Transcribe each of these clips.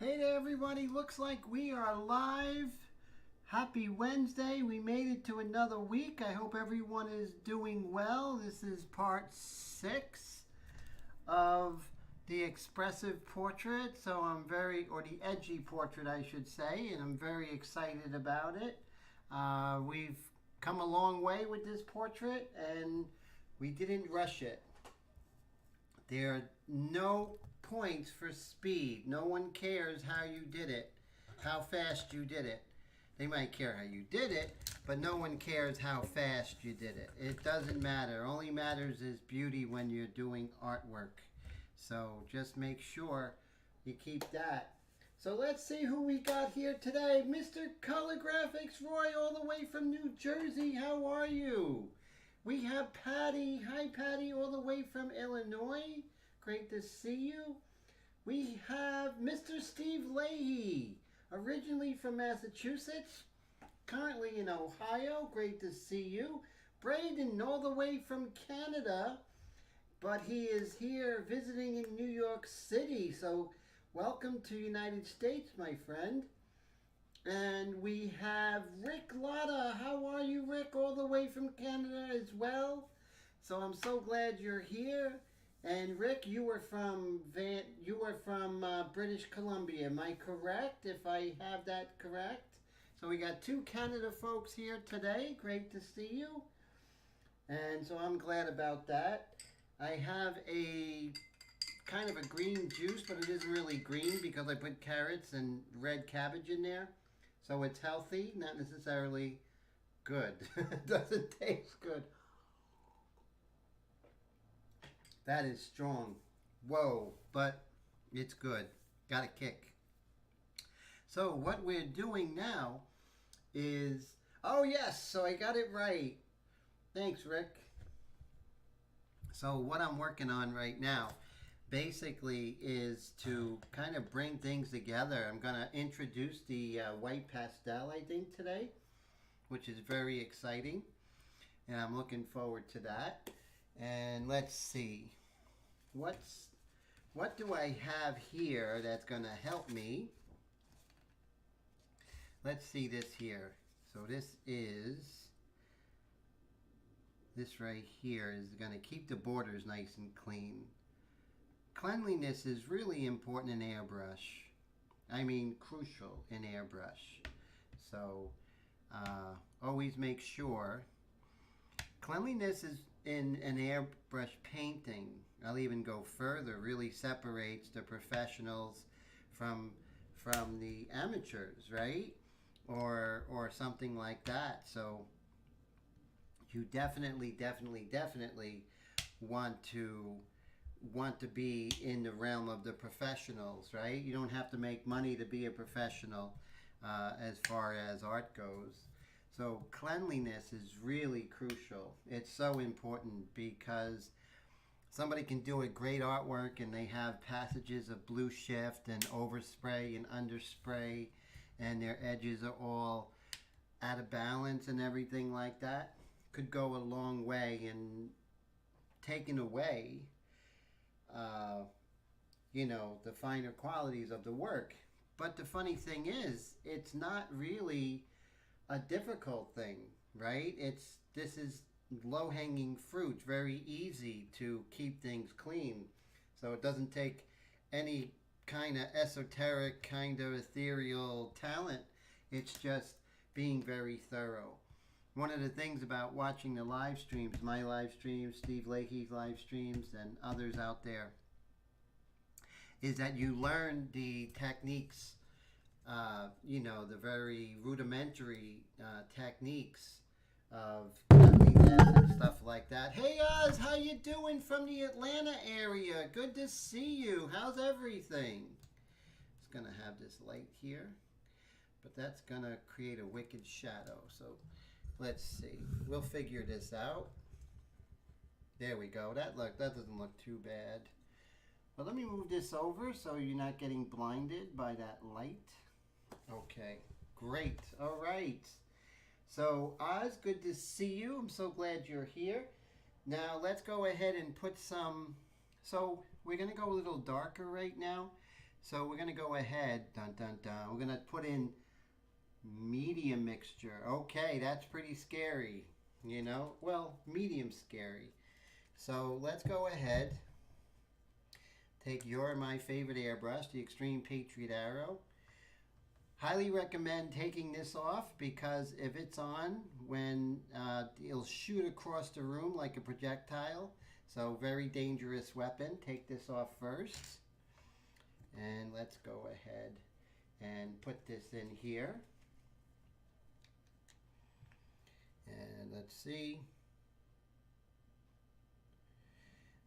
Hey there everybody, looks like we are live. Happy Wednesday. We made it to another week. I hope everyone is doing well. This is part 6 of the expressive portrait. So or the edgy portrait I should say, and I'm very excited about it. We've come a long way with this portrait and we didn't rush it. There are no points for speed. No one cares how you did it, how fast you did it. They might care how you did it, but no one cares how fast you did it. It doesn't matter. Only matters is beauty when you're doing artwork. So just make sure you keep that. So let's see who we got here today. Mr. Color Graphics Roy, all the way from New Jersey. How are you? We have Patty. Hi, Patty, all the way from Illinois. Great to see you. We have Mr. Steve Leahy, originally from Massachusetts, currently in Ohio. Great to see you. Braden, all the way from Canada, but he is here visiting in New York City. So welcome to United States, my friend. And we have Rick Lotta. How are you, Rick? All the way from Canada as well. So I'm so glad you're here. And Rick, you were from British Columbia. Am I correct? If I have that correct. So we got 2 Canada folks here today. Great to see you. And so I'm glad about that. I have a kind of a green juice, but it isn't really green because I put carrots and red cabbage in there. So it's healthy, not necessarily good. It doesn't taste good. That is strong. Whoa, but it's good. Got a kick. So what we're doing now is... Oh yes, so I got it right. Thanks, Rick. So what I'm working on right now basically is to kind of bring things together. I'm going to introduce the white pastel, I think, today, which is very exciting, and I'm looking forward to that. And let's see, what do I have here that's going to help me? Let's see this here. So this right here is going to keep the borders nice and clean. Cleanliness is really important in Airbrush. I mean, crucial in Airbrush. So always make sure. Cleanliness is in an airbrush painting. I'll even go further. Really separates the professionals from the amateurs, right? Or something like that. So you definitely want to be in the realm of the professionals, right? You don't have to make money to be a professional as far as art goes. So cleanliness is really crucial. It's so important because somebody can do a great artwork and they have passages of blue shift and overspray and underspray and their edges are all out of balance and everything like that. Could go a long way in taking away the finer qualities of the work. But the funny thing is, it's not really a difficult thing, right? This is low-hanging fruit, very easy to keep things clean. So it doesn't take any kind of esoteric, kind of ethereal talent. It's just being very thorough. One of the things about watching the live streams, my live streams, Steve Leahy's live streams, and others out there, is that you learn the techniques, the very rudimentary techniques of cleanliness and stuff like that. Hey Oz, how you doing from the Atlanta area? Good to see you. How's everything? Just gonna have this light here, but that's gonna create a wicked shadow. So let's see. We'll figure this out. There we go. That doesn't look too bad. Well, let me move this over so you're not getting blinded by that light. Okay, great. All right. So, Oz, good to see you. I'm so glad you're here. Now, let's go ahead and put some... So, we're going to go a little darker right now So we're going to go ahead, dun dun dun. We're going to put in medium mixture. Okay, that's pretty scary, you know? Well, medium scary. So let's go ahead. Take your and my favorite airbrush, the Extreme Patriot Arrow. Highly recommend taking this off because if it's on, when it'll shoot across the room like a projectile. So very dangerous weapon. Take this off first. And let's go ahead and put this in here. And let's see.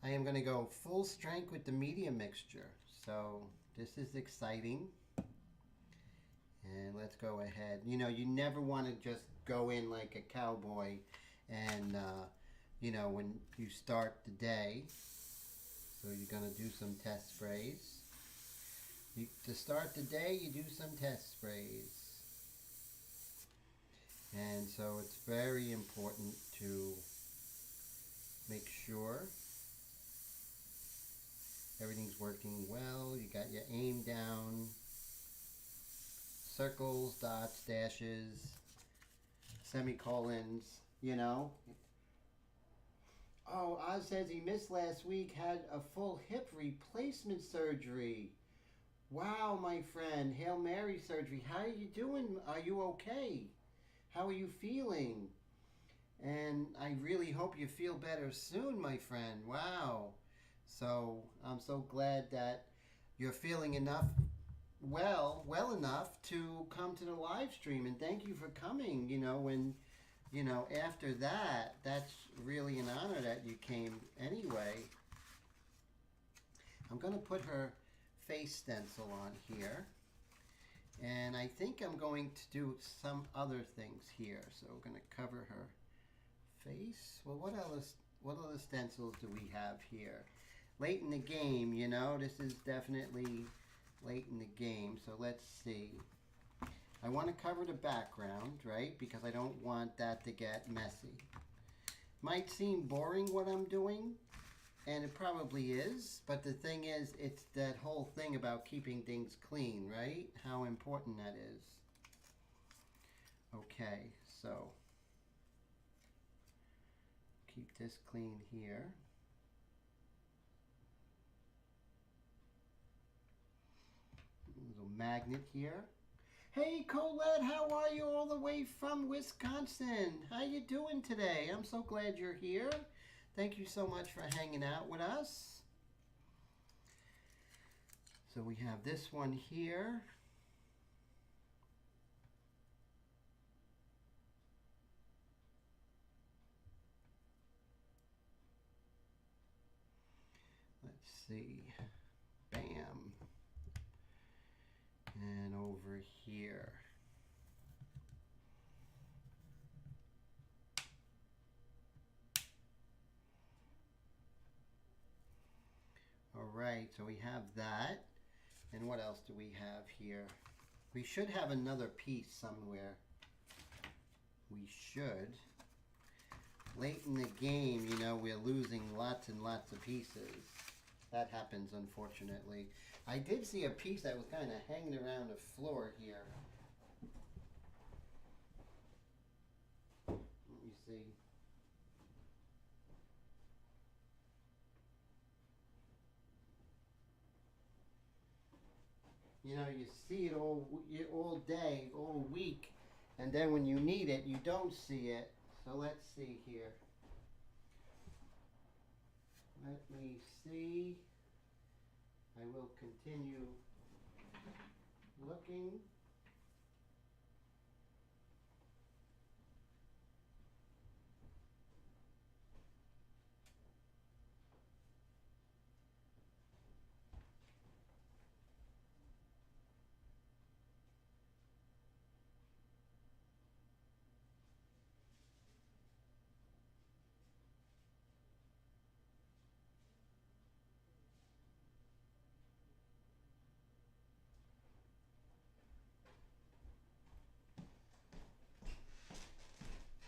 I am going to go full strength with the medium mixture. So this is exciting. And let's go ahead. You know, you never want to just go in like a cowboy and, you know, when you start the day. So you're going to do some test sprays. To start the day, you do some test sprays. And so it's very important to make sure everything's working well. You got your aim down. Circles, dots, dashes, semicolons, you know. Oh, Oz says he missed last week, had a full hip replacement surgery. Wow, my friend, Hail Mary surgery. How are you doing? Are you okay? How are you feeling? And I really hope you feel better soon, my friend. Wow. So I'm so glad that you're feeling well enough to come to the live stream, and thank you for coming. You know, when, you know, after that, that's really an honor that you came anyway. I'm going to put her face stencil on here, and I think I'm going to do some other things here. So we're going to cover her face. Well, what other stencils do we have here? Late in the game, you know, this is definitely late in the game. So let's see. I want to cover the background, right? Because I don't want that to get messy. Might seem boring what I'm doing, and it probably is, but the thing is, it's that whole thing about keeping things clean, right? How important that is. Okay, so keep this clean here. Little magnet here. Hey Colette, how are you all the way from Wisconsin? How you doing today? I'm so glad you're here. Thank you so much for hanging out with us. So we have this one here. Let's see. Bam. And over here. All right, so we have that. And what else do we have here? We should have another piece somewhere. We should. Late in the game, you know, we're losing lots and lots of pieces. That happens, unfortunately. I did see a piece that was kind of hanging around the floor here. Let me see. You know, you see it all day, all week, and then when you need it, you don't see it. So let's see here. Let me see. I will continue looking.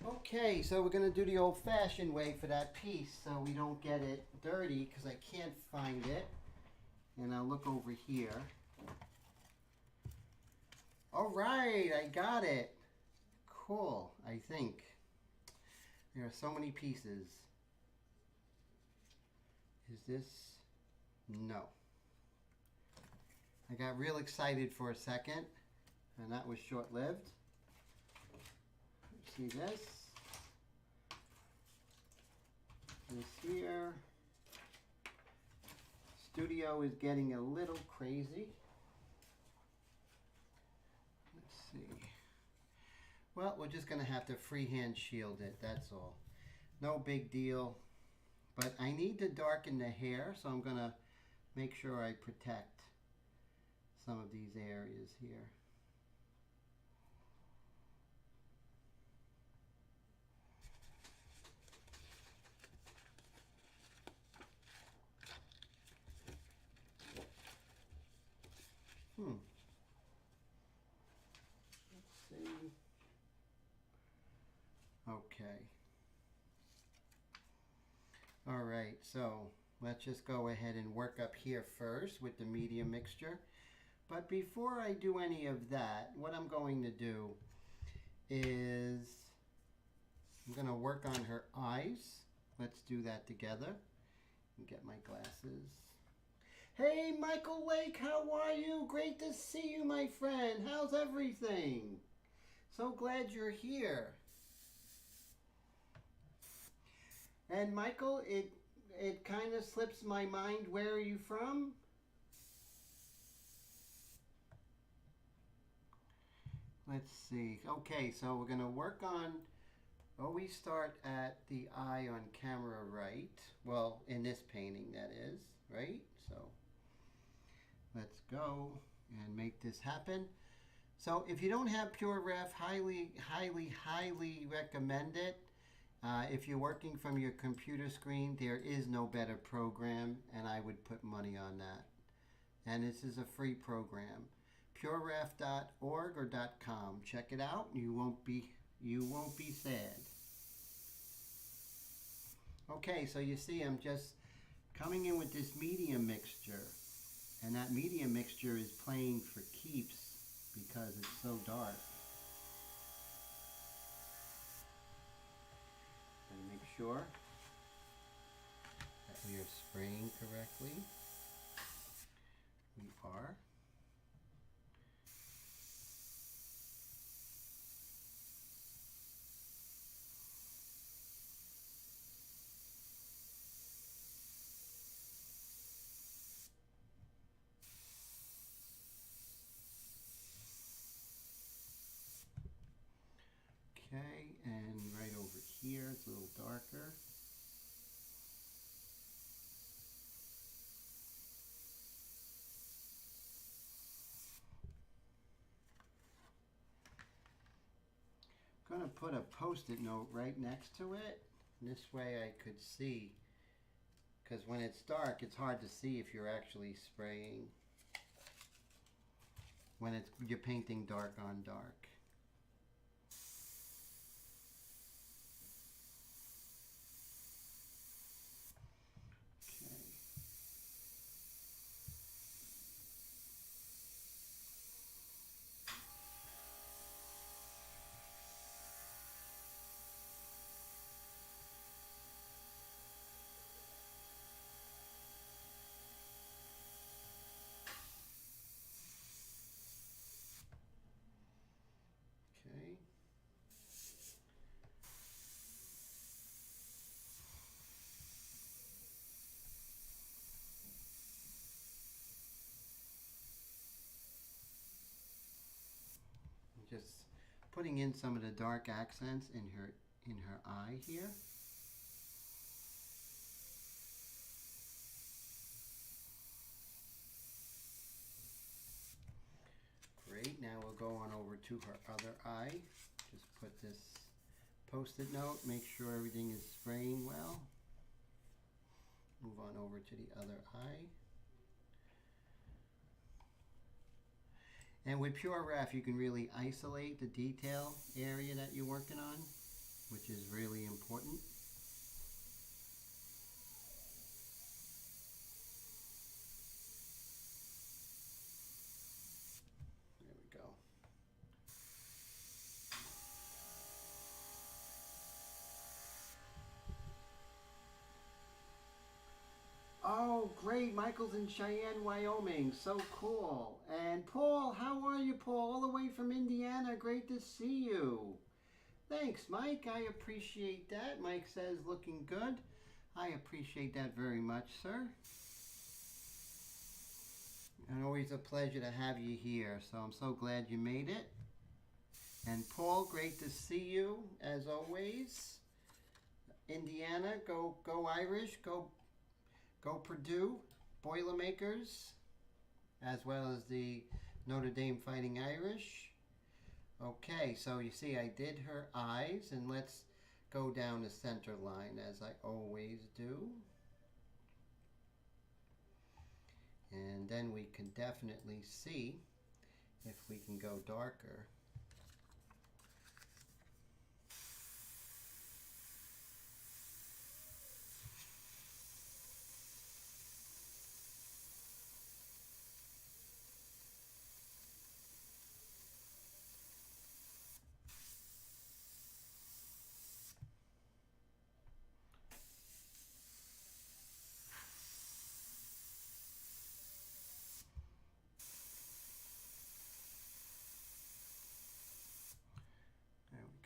Okay, so we're going to do the old-fashioned way for that piece so we don't get it dirty because I can't find it. And I'll look over here. All right, I got it. Cool, I think. There are so many pieces. Is this? No. I got real excited for a second, and that was short-lived. See this? This here. Studio is getting a little crazy. Let's see. Well, we're just going to have to freehand shield it, that's all. No big deal. But I need to darken the hair, so I'm going to make sure I protect some of these areas here. Let's see. Okay. All right, so let's just go ahead and work up here first with the medium mixture. But before I do any of that, what I'm going to do is I'm going to work on her eyes. Let's do that together. Get my glasses. Hey, Michael Lake, how are you? Great to see you, my friend. How's everything? So glad you're here. And Michael, it kind of slips my mind. Where are you from? Let's see. Okay, so we're going to work on, always start at the eye on camera right. Well, in this painting that is, right? So let's go and make this happen. So if you don't have Pure Ref, highly recommend it. If you're working from your computer screen, there is no better program, and I would put money on that. And this is a free program. pureref.org or .com. Check it out. You won't be sad. Okay, so you see I'm just coming in with this medium mixture, and that medium mixture is playing for keeps because it's so dark. And make sure that we are spraying correctly. We are. Okay, and right over here, it's a little darker. I'm going to put a post-it note right next to it. This way I could see, because when it's dark, it's hard to see if you're actually spraying. When you're painting dark on dark. Okay. Just putting in some of the dark accents in her eye here. Great, now we'll go on over to her other eye. Just put this post-it note, make sure everything is spraying well. Move on over to the other eye. And with Pure Ref, you can really isolate the detail area that you're working on, which is really important. Oh, great. Michael's in Cheyenne, Wyoming. So cool. And Paul, how are you, Paul? All the way from Indiana. Great to see you. Thanks, Mike. I appreciate that. Mike says looking good. I appreciate that very much, sir. And always a pleasure to have you here. So I'm so glad you made it. And Paul, great to see you as always. Indiana, go Irish, go Purdue, Boilermakers, as well as the Notre Dame Fighting Irish. Okay, so you see I did her eyes, and let's go down the center line as I always do. And then we can definitely see if we can go darker.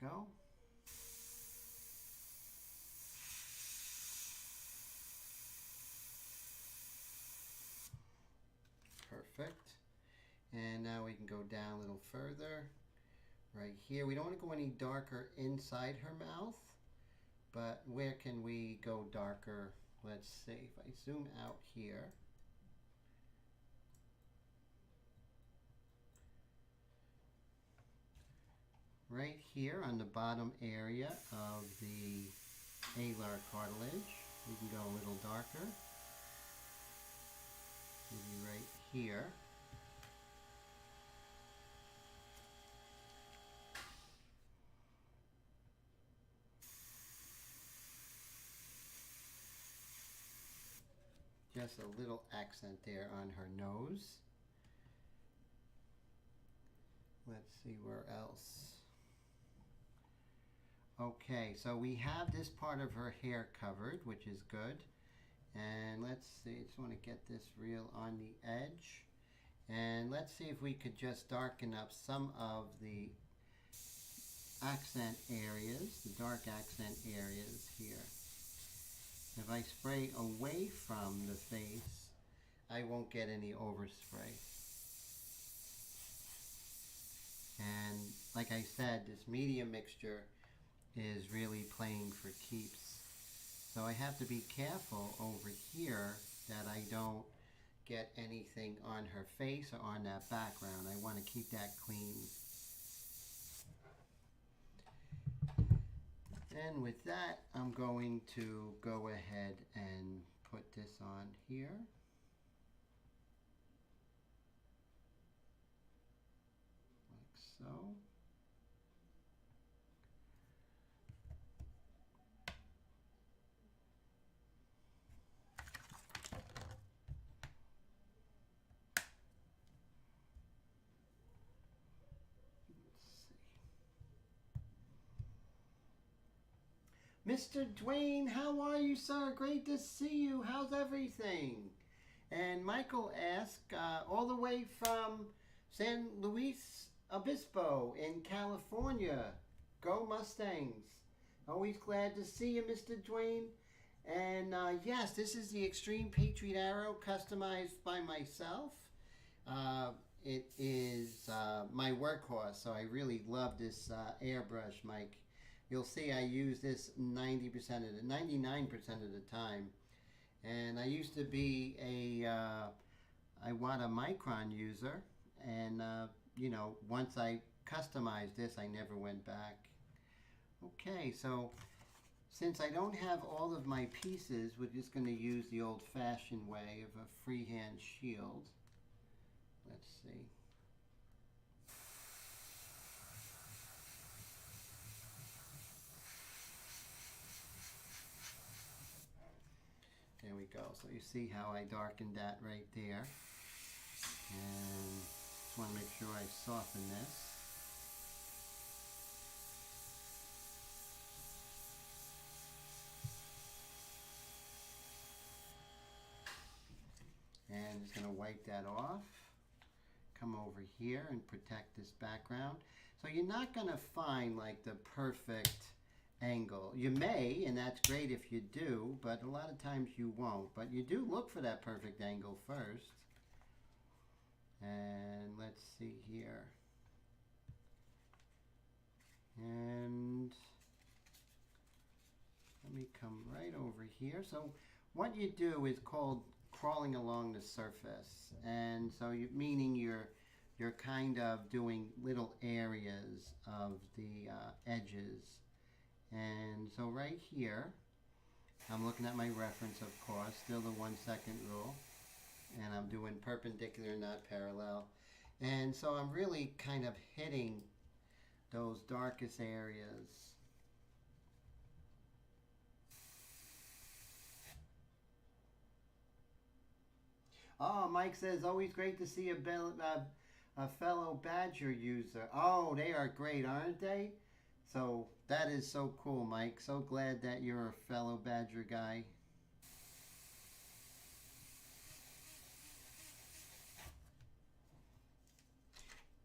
Go. Perfect. And now we can go down a little further. Right here. We don't want to go any darker inside her mouth, but where can we go darker? Let's see. If I zoom out here. Right here on the bottom area of the alar cartilage, we can go a little darker. Maybe right here. Just a little accent there on her nose. Let's see where else. Okay, so we have this part of her hair covered, which is good. And let's see, I just want to get this real on the edge. And let's see if we could just darken up some of the accent areas, the dark accent areas here. If I spray away from the face, I won't get any overspray. And like I said, this medium mixture is really playing for keeps. So I have to be careful over here that I don't get anything on her face or on that background. I want to keep that clean. And with that, I'm going to go ahead and put this on here. Like so. Mr. Dwayne, how are you, sir? Great to see you. How's everything? And Michael asked, all the way from San Luis Obispo in California. Go Mustangs. Always glad to see you, Mr. Dwayne. And yes, this is the Extreme Patriot Arrow customized by myself. It is my workhorse, so I really love this airbrush, Mike. You'll see I use this 99% of the time. And I used to be a Iwata Micron user. And, you know, once I customized this, I never went back. Okay, so since I don't have all of my pieces, we're just going to use the old-fashioned way of a freehand shield. Let's see. There we go. So you see how I darkened that right there. And just want to make sure I soften this. just going to wipe that off. Come over here and protect this background. So you're not going to find like the perfect angle. You may, and that's great if you do, but a lot of times you won't. But you do look for that perfect angle first. And let's see here. And let me come right over here. So what you do is called crawling along the surface. And so meaning you're kind of doing little areas of the edges. And so right here, I'm looking at my reference, of course, still the 1 second rule. And I'm doing perpendicular, not parallel. And so I'm really kind of hitting those darkest areas. Oh, Mike says, always great to see a fellow Badger user. Oh, they are great, aren't they? So that is so cool, Mike. So glad that you're a fellow Badger guy.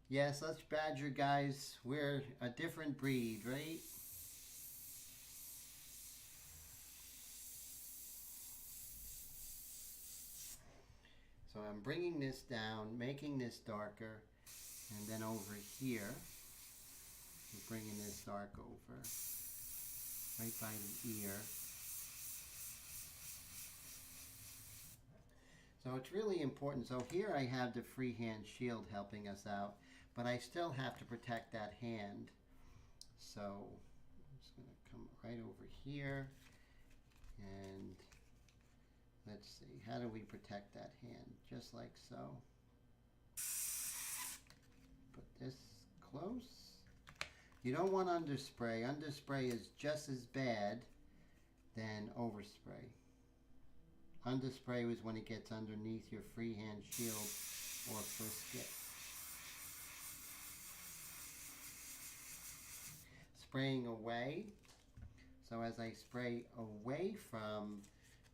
Yes, us Badger guys, we're a different breed, right? So I'm bringing this down, making this darker, and then over here, I'm bringing this dark over, right by the ear. So it's really important. So here I have the freehand shield helping us out, but I still have to protect that hand. So I'm just going to come right over here, and let's see, how do we protect that hand? Just like so. Put this close. You don't want underspray. Underspray is just as bad than overspray. Underspray is when it gets underneath your freehand shield or frisket. Spraying away. So as I spray away from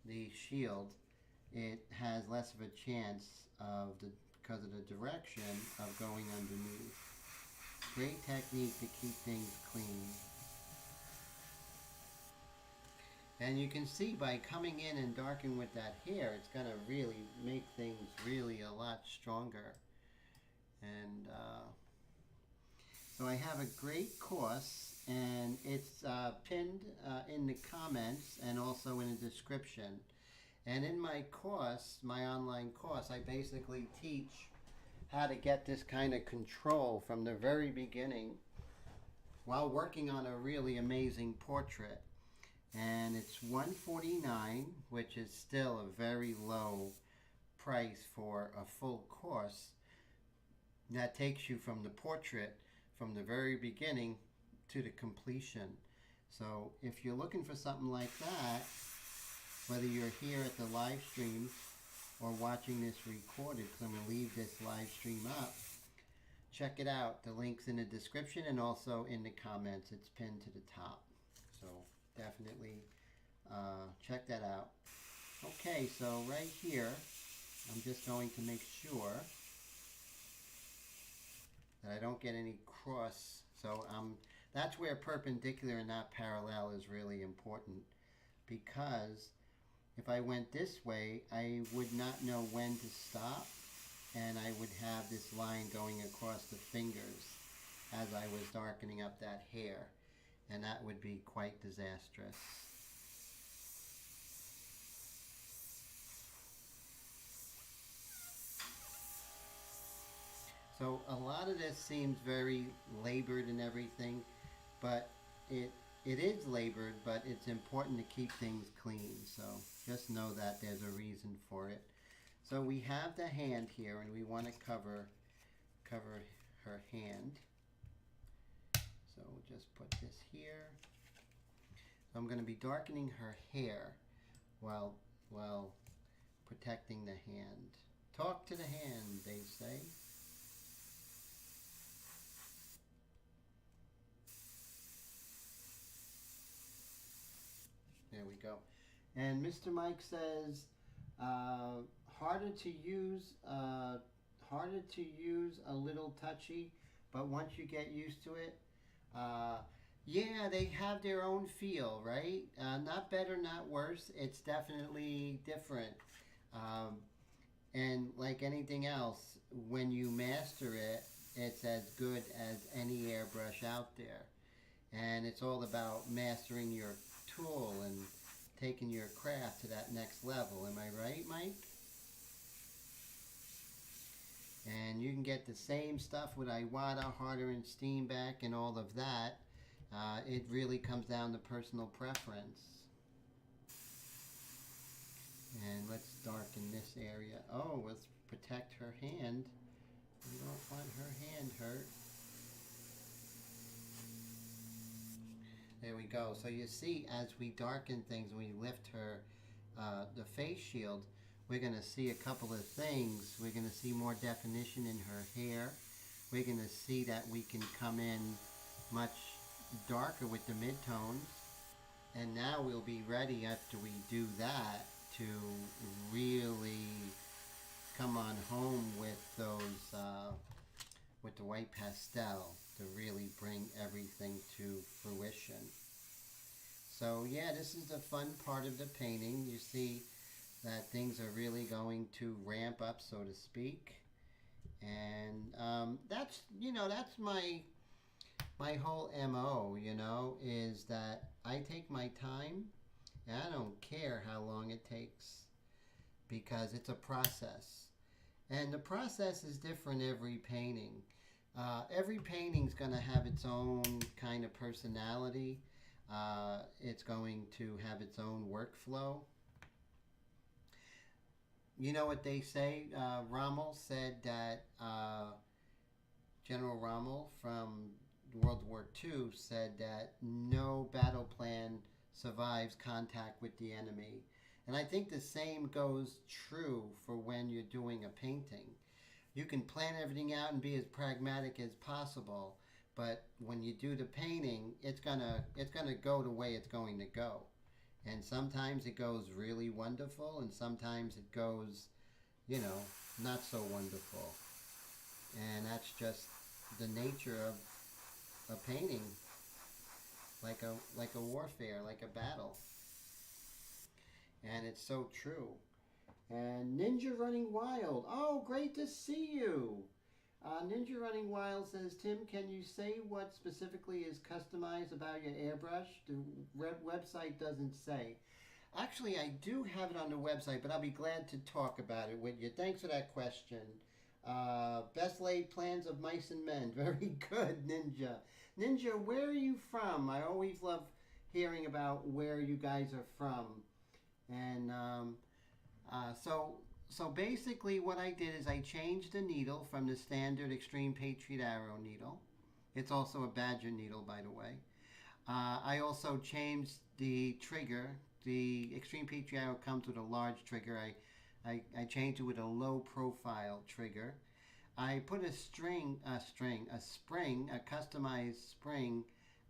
the shield, it has less of a chance because of the direction of going underneath. Great technique to keep things clean. And you can see by coming in and darkening with that hair, it's going to really make things really a lot stronger. And so I have a great course, and it's pinned in the comments and also in the description. And in my course, my online course, I basically teach how to get this kind of control from the very beginning while working on a really amazing portrait. And it's $149, which is still a very low price for a full course. That takes you from the portrait, from the very beginning to the completion. So if you're looking for something like that, whether you're here at the live stream or watching this recorded, because I'm going to leave this live stream up, check it out. The link's in the description and also in the comments. It's pinned to the top. So definitely check that out. Okay, so right here, I'm just going to make sure that I don't get any cross. So that's where perpendicular and not parallel is really important, because if I went this way, I would not know when to stop, and I would have this line going across the fingers as I was darkening up that hair, and that would be quite disastrous. So a lot of this seems very labored and everything, but it is labored, but it's important to keep things clean. So just know that there's a reason for it. So we have the hand here, and we want to cover her hand. So we'll just put this here. So I'm going to be darkening her hair while protecting the hand. Talk to the hand, they say. There we go. And Mr. Mike says, hard harder to use, a little touchy, but once you get used to it, yeah, they have their own feel, right? Not better, not worse. It's definitely different. Um, and like anything else, when you master it, it's as good as any airbrush out there. And it's all about mastering your tool and taking your craft to that next level. Am I right, Mike? And you can get the same stuff with Iwata, harder and steam back and all of that. It really comes down to personal preference. And let's darken this area. Oh, let's protect her hand. We don't want her hand hurt. There we go. So you see, as we darken things, we lift her, the face shield, we're going to see a couple of things. We're going to see more definition in her hair. We're going to see that we can come in much darker with the midtones. And now we'll be ready after we do that to really come on home with those, with the white pastel to really bring everything to fruition. So yeah, this is the fun part of the painting. You see that things are really going to ramp up, so to speak. And that's, that's my whole MO, is that I take my time and I don't care how long it takes because it's a process. And the process is different every painting. Every painting's going to have its own kind of personality. It's going to have its own workflow. You know what they say? Rommel said that General Rommel from World War II said that no battle plan survives contact with the enemy. And I think the same goes true for when you're doing a painting. You can plan everything out and be as pragmatic as possible, but when you do the painting, it's gonna go the way it's going to go. And sometimes it goes really wonderful, and sometimes it goes, not so wonderful. And that's just the nature of a painting, like a warfare, like a battle. And it's so true. And Ninja Running Wild. Oh, great to see you. Ninja Running Wild says, Tim, can you say what specifically is customized about your airbrush? The website doesn't say. Actually, I do have it on the website, but I'll be glad to talk about it with you. Thanks for that question. Best laid plans of mice and men. Very good, Ninja. Ninja, where are you from? I always love hearing about where you guys are from. And so basically what I did is I changed the needle from the standard Extreme Patriot Arrow needle. It's also a Badger needle, by the way. I also changed the trigger. The Extreme Patriot Arrow comes with a large trigger. I changed it with a low profile trigger. I put a spring, a customized spring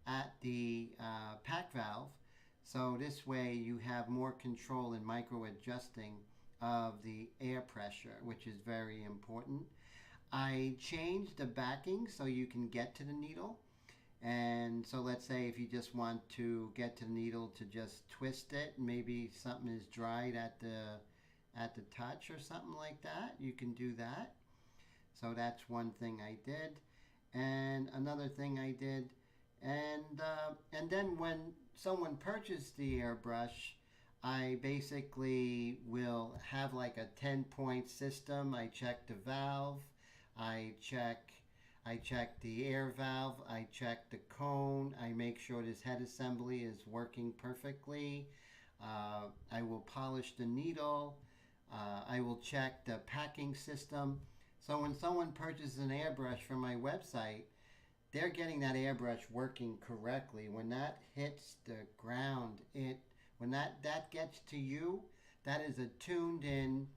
at the pack valve. So this way you have more control in micro adjusting of the air pressure, which is very important. I changed the backing so you can get to the needle. And so let's say if you just want to get to the needle to just twist it, maybe something is dried at the touch or something like that, you can do that. So that's one thing I did. And another thing I did, and then when someone purchased the airbrush, I basically will have like a 10-point system. I check the valve, I check the air valve, I check the cone, I make sure this head assembly is working perfectly. I will polish the needle, I will check the packing system. So when someone purchases an airbrush from my website, they're getting that airbrush working correctly. When that hits the ground, when that gets to you, that is a tuned in,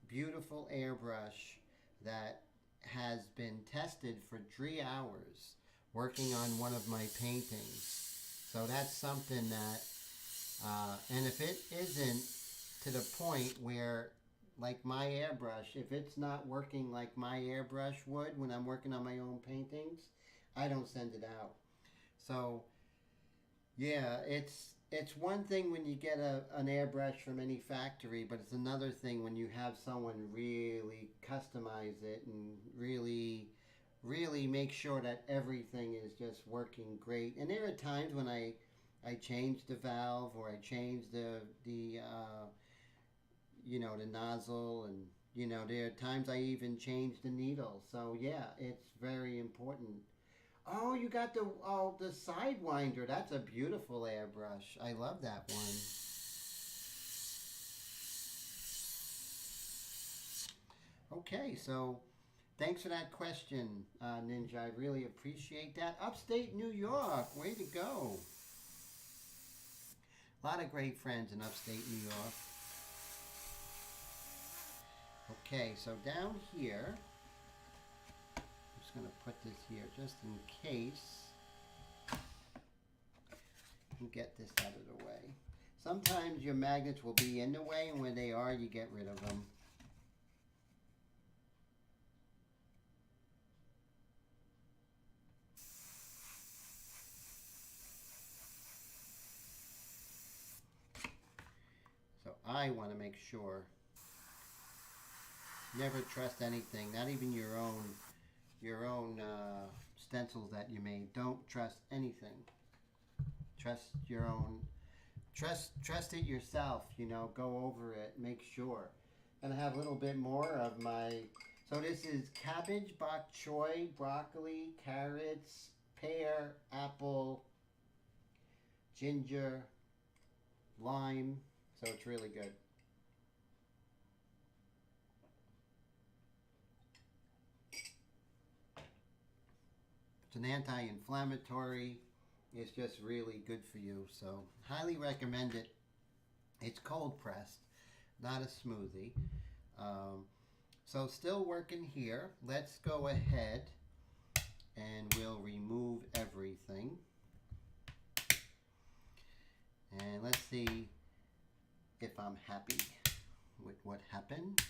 beautiful airbrush that has been tested for 3 hours working on one of my paintings. So that's something that, and if it isn't to the point where like my airbrush, if it's not working like my airbrush would when I'm working on my own paintings, I don't send it out. So yeah, it's one thing when you get an airbrush from any factory, but it's another thing when you have someone really customize it and really make sure that everything is just working great. And there are times when I change the valve, or I change the nozzle, and there are times I even change the needle. So yeah, it's very important. Oh, you got the Sidewinder. That's a beautiful airbrush. I love that one. Okay, so thanks for that question, Ninja. I really appreciate that. Upstate New York, way to go. A lot of great friends in upstate New York. Okay, so down here, I'm just going to put this here just in case. And get this out of the way. Sometimes your magnets will be in the way, and when they are, you get rid of them. So I want to make sure. Never trust anything, not even your own stencils that you made. Don't trust anything. Trust your own. Trust it yourself. Go over it. Make sure. And I have a little bit more of my. So this is cabbage, bok choy, broccoli, carrots, pear, apple, ginger, lime. So it's really good. It's an anti-inflammatory. It's just really good for you. So highly recommend it. It's cold pressed, not a smoothie. So still working here. Let's go ahead and we'll remove everything. And let's see if I'm happy with what happened.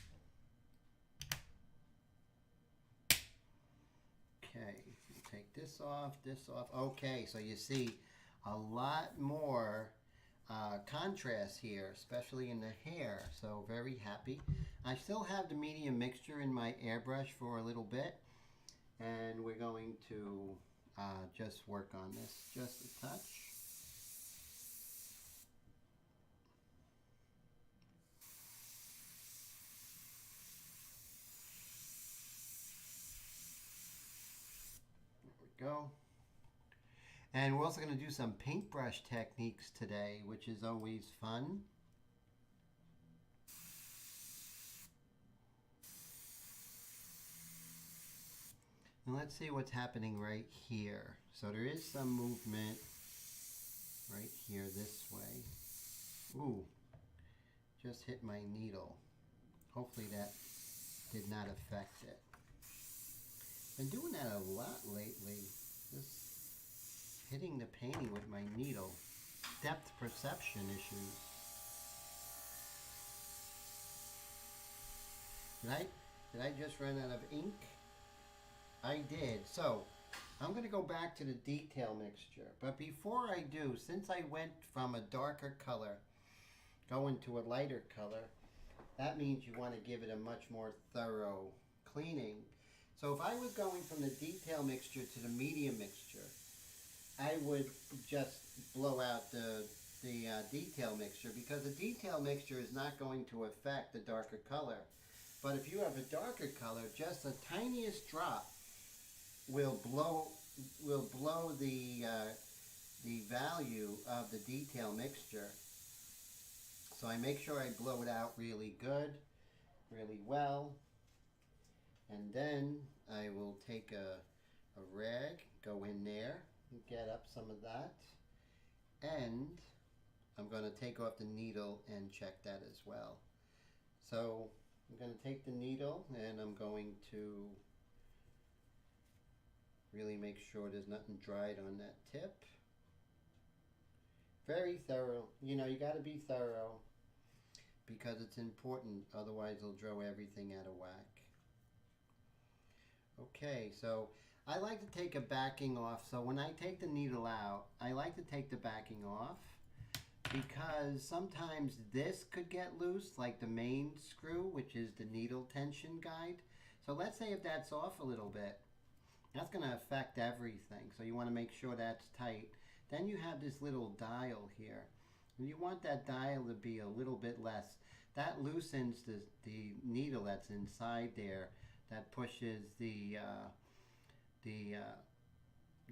Okay, take this off, this off. Okay, so you see a lot more contrast here, especially in the hair. So very happy. I still have the medium mixture in my airbrush for a little bit, and we're going to just work on this just a touch. Go. And we're also going to do some paintbrush techniques today, which is always fun. And let's see what's happening right here. So there is some movement right here this way. Ooh, just hit my needle. Hopefully that did not affect it. Been doing that a lot lately. Just hitting the painting with my needle. Depth perception issues. Did I just run out of ink? I did. So I'm going to go back to the detail mixture. But before I do, since I went from a darker color going to a lighter color, that means you want to give it a much more thorough cleaning. So if I was going from the detail mixture to the medium mixture, I would just blow out the detail mixture, because the detail mixture is not going to affect the darker color. But if you have a darker color, just the tiniest drop will blow the value of the detail mixture. So I make sure I blow it out really good, really well. And then I will take a rag, go in there, and get up some of that. And I'm going to take off the needle and check that as well. So I'm going to take the needle and I'm going to really make sure there's nothing dried on that tip. Very thorough. You got to be thorough. because it's important. Otherwise, it'll draw everything out of whack. Okay, so I like to take a backing off. So when I take the needle out, I like to take the backing off because sometimes this could get loose, like the main screw, which is the needle tension guide. So let's say if that's off a little bit, that's going to affect everything. So you want to make sure that's tight. Then you have this little dial here. And you want that dial to be a little bit less. That loosens the needle that's inside there. That pushes the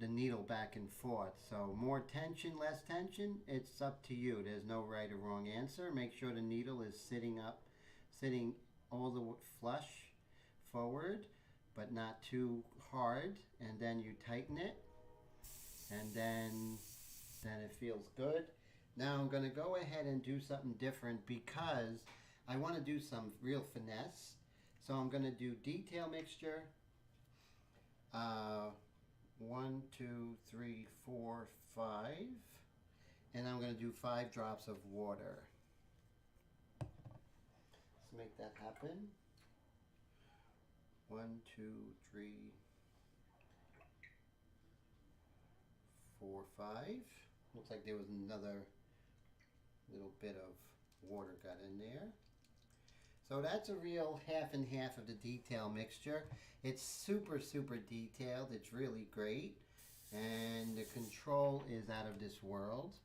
needle back and forth. So more tension, less tension, it's up to you. There's no right or wrong answer. Make sure the needle is sitting up, sitting all the flush forward, but not too hard. And then you tighten it, and then it feels good. Now I'm going to go ahead and do something different because I want to do some real finesse. So I'm going to do detail mixture. 1, 2, 3, 4, 5. And I'm going to do 5 drops of water. Let's make that happen. 1, 2, 3, 4, 5. Looks like there was another little bit of water got in there. So that's a real half and half of the detail mixture. It's super, super detailed. It's really great. And the control is out of this world.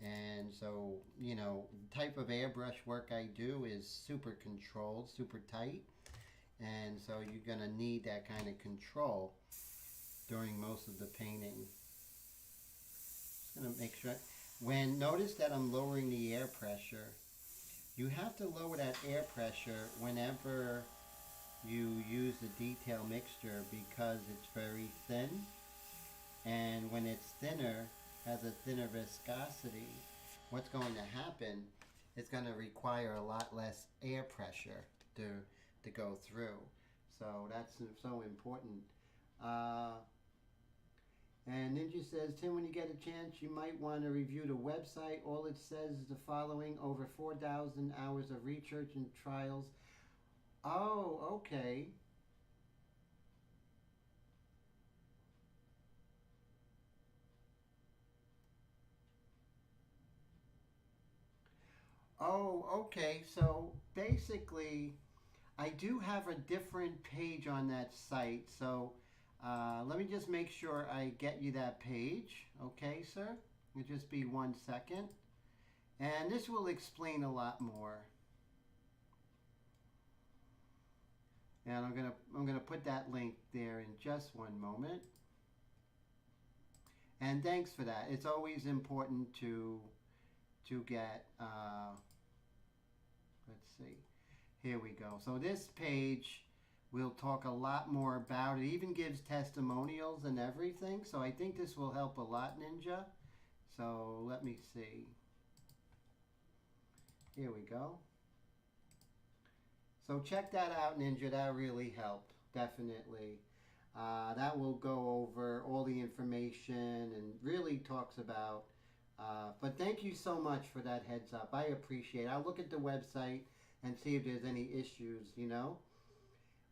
And so, you know, the type of airbrush work I do is super controlled, super tight. And so you're going to need that kind of control during most of the painting. Just going to make sure. Notice that I'm lowering the air pressure. You have to lower that air pressure whenever you use the detail mixture because it's very thin. And when it's thinner, has a thinner viscosity, what's going to happen is going to require a lot less air pressure to go through. So that's so important. And Ninja says, Tim, when you get a chance, you might want to review the website. All it says is the following: over 4,000 hours of research and trials. Oh, okay. Oh, okay. So basically, I do have a different page on that site. So let me just make sure I get you that page. Okay, sir? It'll just be 1 second. And this will explain a lot more. And I'm gonna put that link there in just one moment. And thanks for that. It's always important to get let's see. Here we go. So this page, we'll talk a lot more about. It even gives testimonials and everything. So I think this will help a lot, Ninja. So let me see. Here we go. So check that out, Ninja. That really helped, definitely. That will go over all the information and really talks about. But thank you so much for that heads up. I appreciate it. I'll look at the website and see if there's any issues, you know.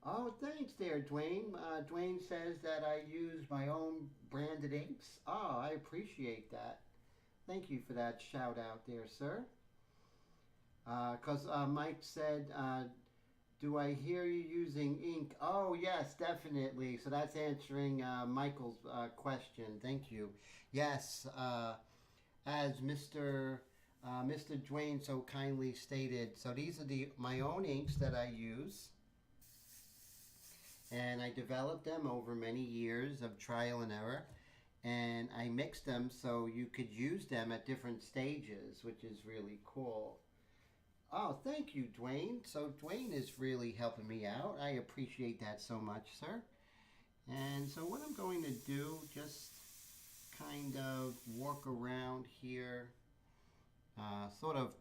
Oh, thanks there, Dwayne. Dwayne says that I use my own branded inks. Oh, I appreciate that. Thank you for that shout out there, sir. Because Mike said, do I hear you using ink? Oh, yes, definitely. So that's answering Michael's question. Thank you. Yes, as Mr. Dwayne so kindly stated, so these are my own inks that I use. And I developed them over many years of trial and error. And I mixed them so you could use them at different stages, which is really cool. Oh, thank you, Dwayne. So Dwayne is really helping me out. I appreciate that so much, sir. And so what I'm going to do, just kind of walk around here, sort of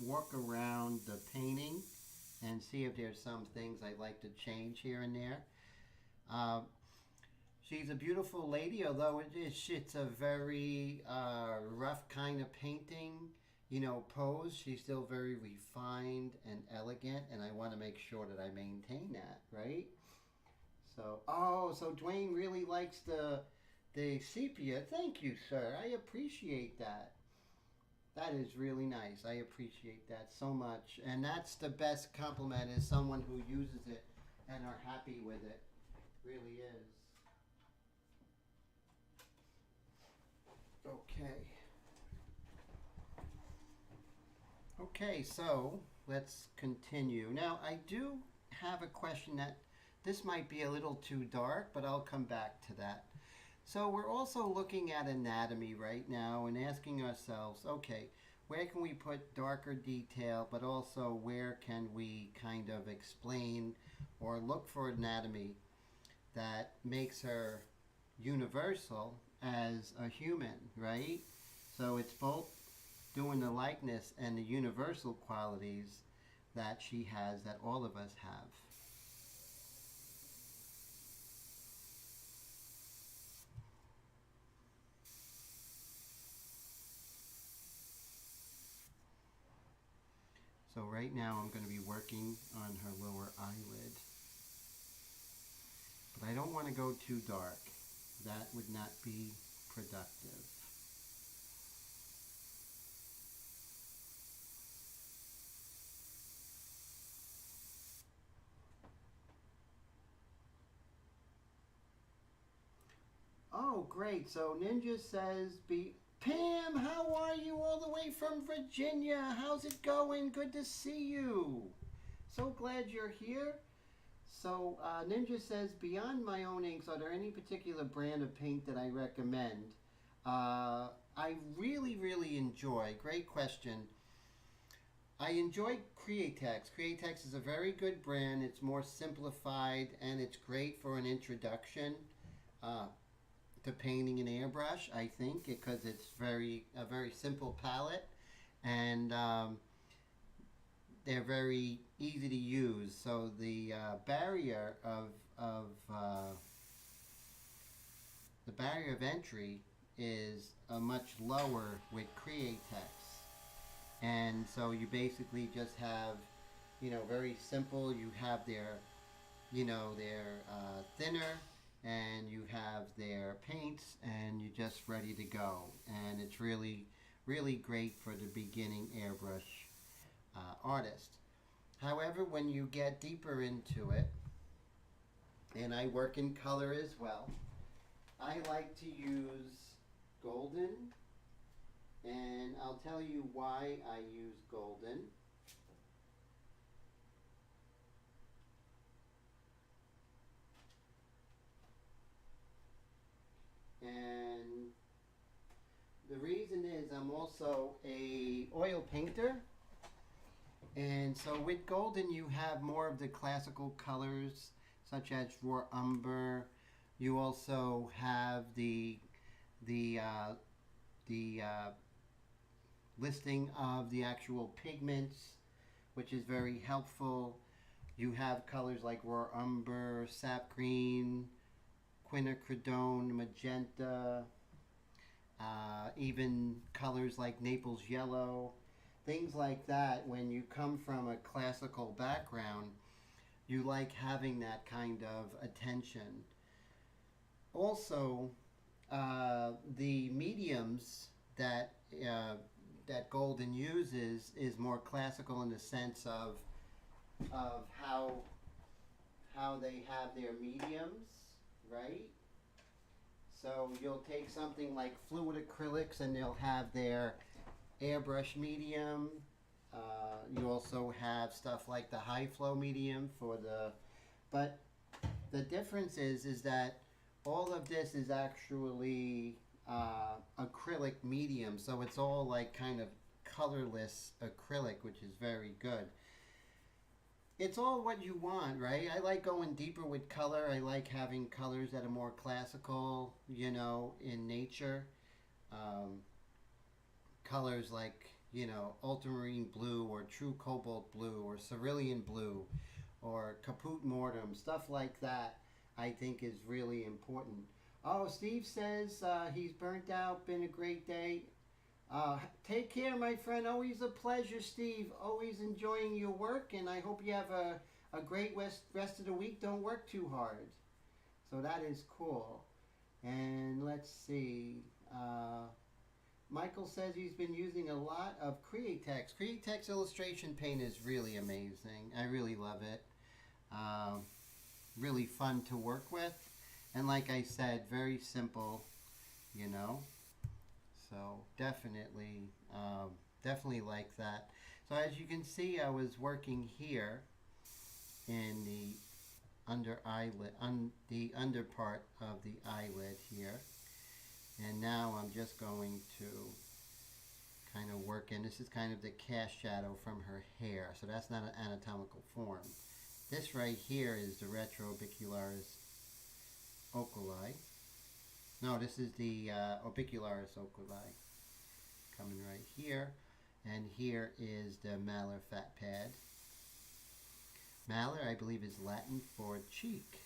walk around the painting and see if there's some things I'd like to change here and there. She's a beautiful lady, although it's a very rough kind of painting. pose. She's still very refined and elegant, and I want to make sure that I maintain that, right? So, oh, so Dwayne really likes the sepia. Thank you, sir. I appreciate that. That is really nice. I appreciate that so much. And that's the best compliment is someone who uses it and are happy with it. Really is. Okay. Okay, so let's continue. Now, I do have a question that this might be a little too dark, but I'll come back to that. So we're also looking at anatomy right now and asking ourselves, okay, where can we put darker detail, but also where can we kind of explain or look for anatomy that makes her universal as a human, right? So it's both doing the likeness and the universal qualities that she has that all of us have. So right now I'm going to be working on her lower eyelid. But I don't want to go too dark. That would not be productive. Oh, great. So Ninja says, Pam, how are you all the way from Virginia? How's it going? Good to see you. So glad you're here. So Ninja says, beyond my own inks, are there any particular brand of paint that I recommend? I really, really enjoy, great question. I enjoy Createx. Createx is a very good brand. It's more simplified and it's great for an introduction to painting in airbrush, I think, because it's a very simple palette and they're very easy to use. So the barrier of the barrier of entry is much lower with Createx, and so you basically just have, very simple. You have their, their thinner, and you have their paints, and you're just ready to go. And it's really, really great for the beginning airbrush artist. However, when you get deeper into it, and I work in color as well, I like to use golden, and I'll tell you why I use golden. And the reason is I'm also a oil painter, and so with golden you have more of the classical colors such as raw umber. You also have the listing of the actual pigments, which is very helpful. You have colors like raw umber, sap green, quinacridone, magenta, even colors like Naples yellow, things like that. When you come from a classical background, you like having that kind of attention. Also, the mediums that that golden uses is more classical in the sense of how they have their mediums, right? So you'll take something like fluid acrylics and they'll have their airbrush medium. You also have stuff like the high flow medium for but the difference is that all of this is actually acrylic medium, so it's all like kind of colorless acrylic, which is very good. It's all what you want, right? I like going deeper with color. I like having colors that are more classical, in nature. Um, Colors like, ultramarine blue or true cobalt blue or cerulean blue or caput mortem, stuff like that, I think is really important. Oh, Steve says he's burnt out, been a great day. Take care, my friend. Always a pleasure, Steve. Always enjoying your work, and I hope you have a great rest of the week. Don't work too hard. So that is cool. And let's see. Michael says he's been using a lot of Createx. Createx illustration paint is really amazing. I really love it. Uh, really fun to work with. And like I said, very simple, you know. So definitely, definitely like that. So as you can see, I was working here in the the under part of the eyelid here. And now I'm just going to kind of work in. This is kind of the cast shadow from her hair. So that's not an anatomical form. This right here is the retrorbicularis oculi. No, this is the orbicularis oculi coming right here. And here is the malar fat pad. Malar, I believe, is Latin for cheek.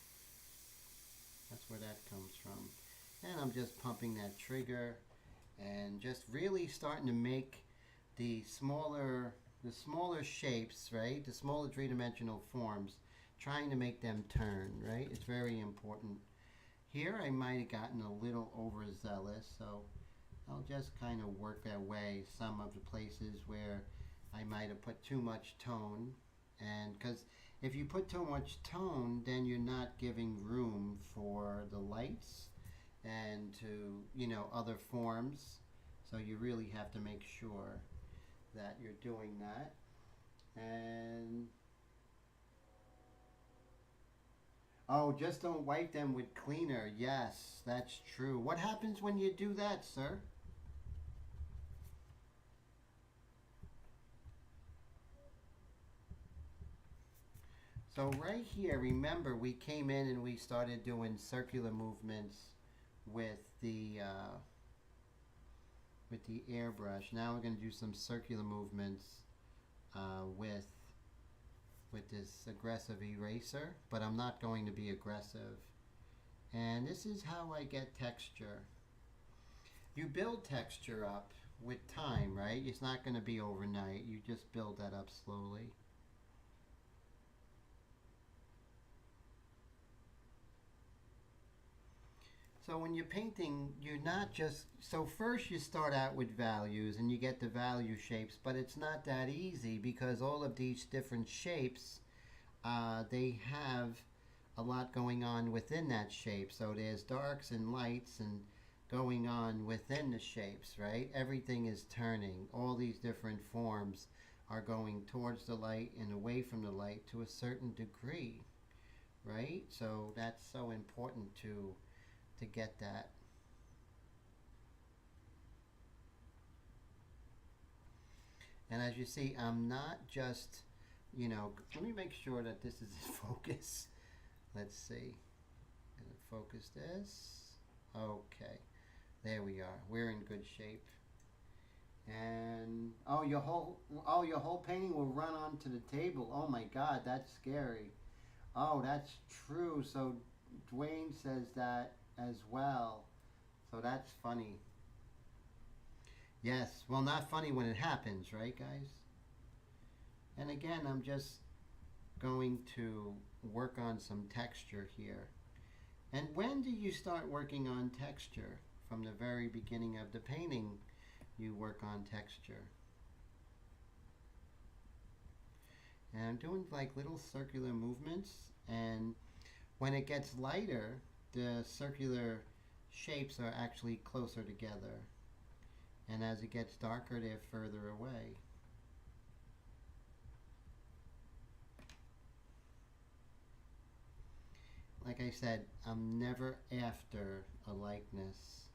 That's where that comes from. And I'm just pumping that trigger and just really starting to make the smaller shapes, right? The smaller three-dimensional forms, trying to make them turn, right? It's very important. Here I might have gotten a little overzealous, so I'll just kind of work away some of the places where I might have put too much tone. And because if you put too much tone, then you're not giving room for the lights and to, you know, other forms. So you really have to make sure that you're doing that. And oh, just don't wipe them with cleaner. Yes, that's true. What happens when you do that, sir? So right here, remember we came in and we started doing circular movements with the airbrush. Now we're going to do some circular movements with this aggressive eraser, but I'm not going to be aggressive. And this is how I get texture. You build texture up with time, right? It's not going to be overnight. You just build that up slowly. So when you're painting, you're not just, so first you start out with values and you get the value shapes, but it's not that easy because all of these different shapes, they have a lot going on within that shape. So there's darks and lights and going on within the shapes, right? Everything is turning. All these different forms are going towards the light and away from the light to a certain degree, right? So that's so important to get that. And as you see, I'm not just, you know, let me make sure that this is in focus. Let's see. Gonna focus this. Okay. There we are. We're in good shape. And your whole painting will run onto the table. Oh my God, that's scary. Oh, that's true. So Dwayne says that as well. So that's funny. Yes, well, not funny when it happens, right, guys? And again, I'm just going to work on some texture here. And when do you start working on texture? From the very beginning of the painting, you work on texture. And I'm doing like little circular movements, and when it gets lighter, the circular shapes are actually closer together. And as it gets darker, they're further away. Like I said, I'm never after a likeness.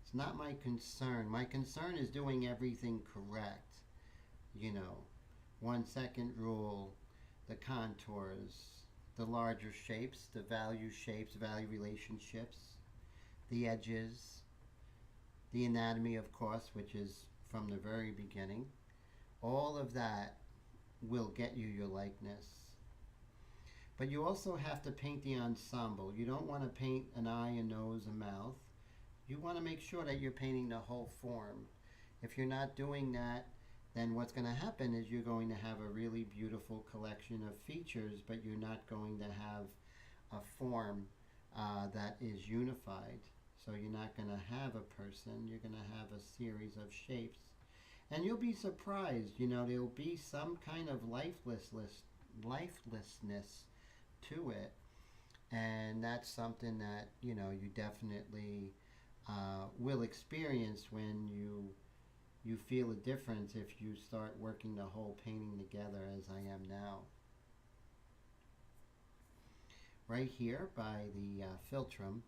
It's not my concern. My concern is doing everything correct. You know, 1 second rule, the contours, the larger shapes, the value shapes, value relationships, the edges, the anatomy, of course, which is from the very beginning. All of that will get you your likeness. But you also have to paint the ensemble. You don't want to paint an eye, a nose, a mouth. You want to make sure that you're painting the whole form. If you're not doing that, then what's going to happen is you're going to have a really beautiful collection of features, but you're not going to have a form that is unified. So you're not going to have a person, you're going to have a series of shapes. And you'll be surprised, there'll be some kind of lifelessness to it. And that's something that, you definitely will experience when you feel a difference if you start working the whole painting together as I am now. Right here by the philtrum,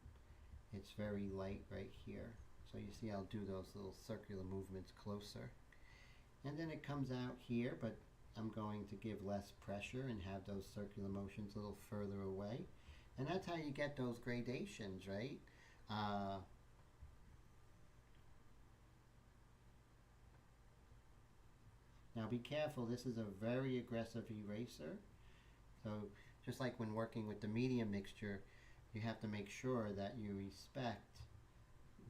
it's very light right here. So you see I'll do those little circular movements closer. And then it comes out here, but I'm going to give less pressure and have those circular motions a little further away. And that's how you get those gradations, right? Now be careful, this is a very aggressive eraser. So just like when working with the medium mixture, you have to make sure that you respect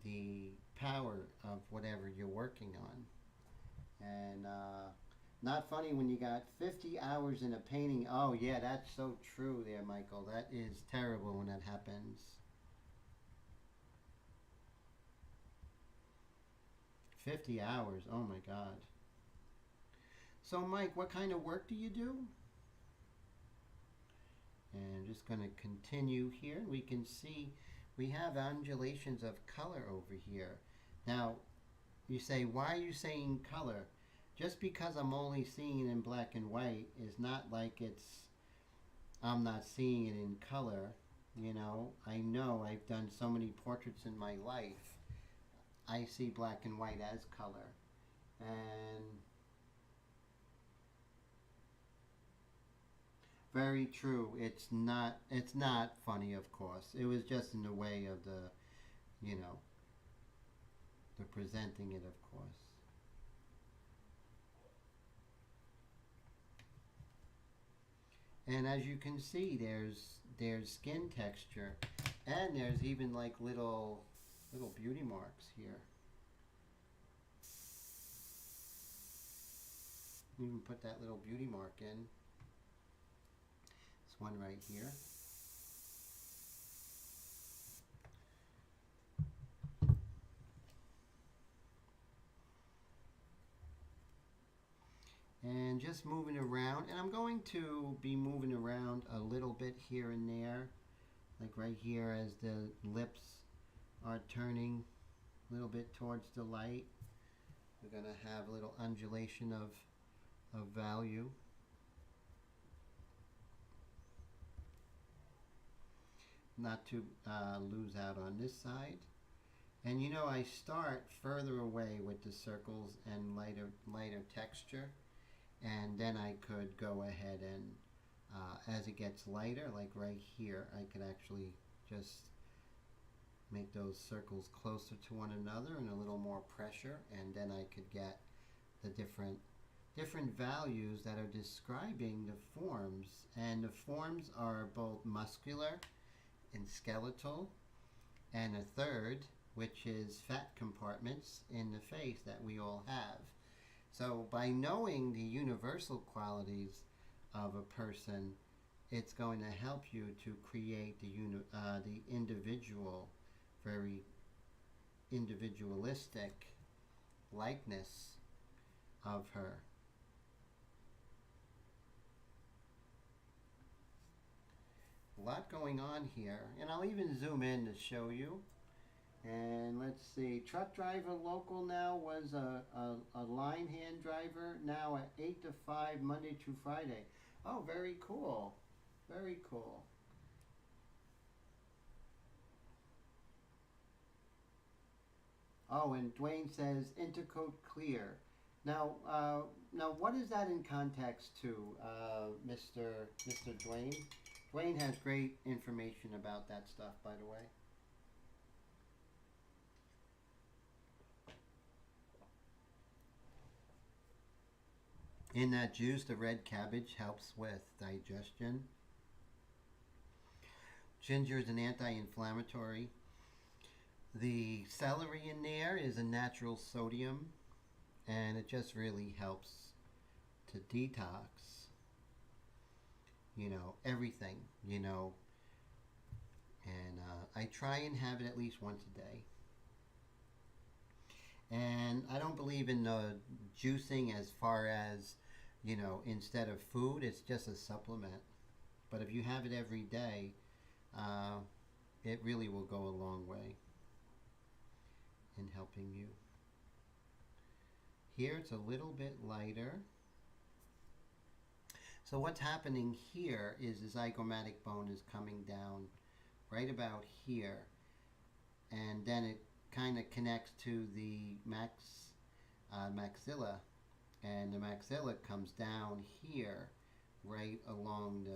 the power of whatever you're working on. And not funny when you got 50 hours in a painting. Oh yeah, that's so true there, Michael. That is terrible when that happens. 50 hours, oh my God. So Mike, what kind of work do you do? And I'm just going to continue here. We can see we have undulations of color over here. Now, you say, why are you saying color? Just because I'm only seeing it in black and white is not like I'm not seeing it in color. I know I've done so many portraits in my life. I see black and white as color. And very true. It's not funny, of course. It was just in the way of the presenting it, of course. And as you can see, there's skin texture, and there's even like little beauty marks here. Even put that little beauty mark in. This one right here. And just moving around, and I'm going to be moving around a little bit here and there, like right here as the lips are turning a little bit towards the light. We're going to have a little undulation of value. Not to lose out on this side. And I start further away with the circles and lighter texture. And then I could go ahead and, as it gets lighter, like right here, I could actually just make those circles closer to one another and a little more pressure, and then I could get the different values that are describing the forms. And the forms are both muscular and skeletal, and a third, which is fat compartments in the face that we all have. So by knowing the universal qualities of a person, it's going to help you to create the individual, very individualistic likeness of her. A lot going on here, and I'll even zoom in to show you. And let's see, truck driver local now was a line hand driver, now at 8 to 5 Monday through Friday. Oh, very cool. Very cool. Oh, and Dwayne says intercoat clear. Now, what is that in context to, Mr. Dwayne? Dwayne has great information about that stuff, by the way. In that juice, the red cabbage helps with digestion. Ginger is an anti-inflammatory. The celery in there is a natural sodium. and it just really helps to detox, everything, and I try and have it at least once a day. And I don't believe in juicing as far as, instead of food, it's just a supplement. But if you have it every day, uh, it really will go a long way in helping you. Here it's a little bit lighter. So what's happening here is the zygomatic bone is coming down right about here, and then it kind of connects to the maxilla, and the maxilla comes down here right along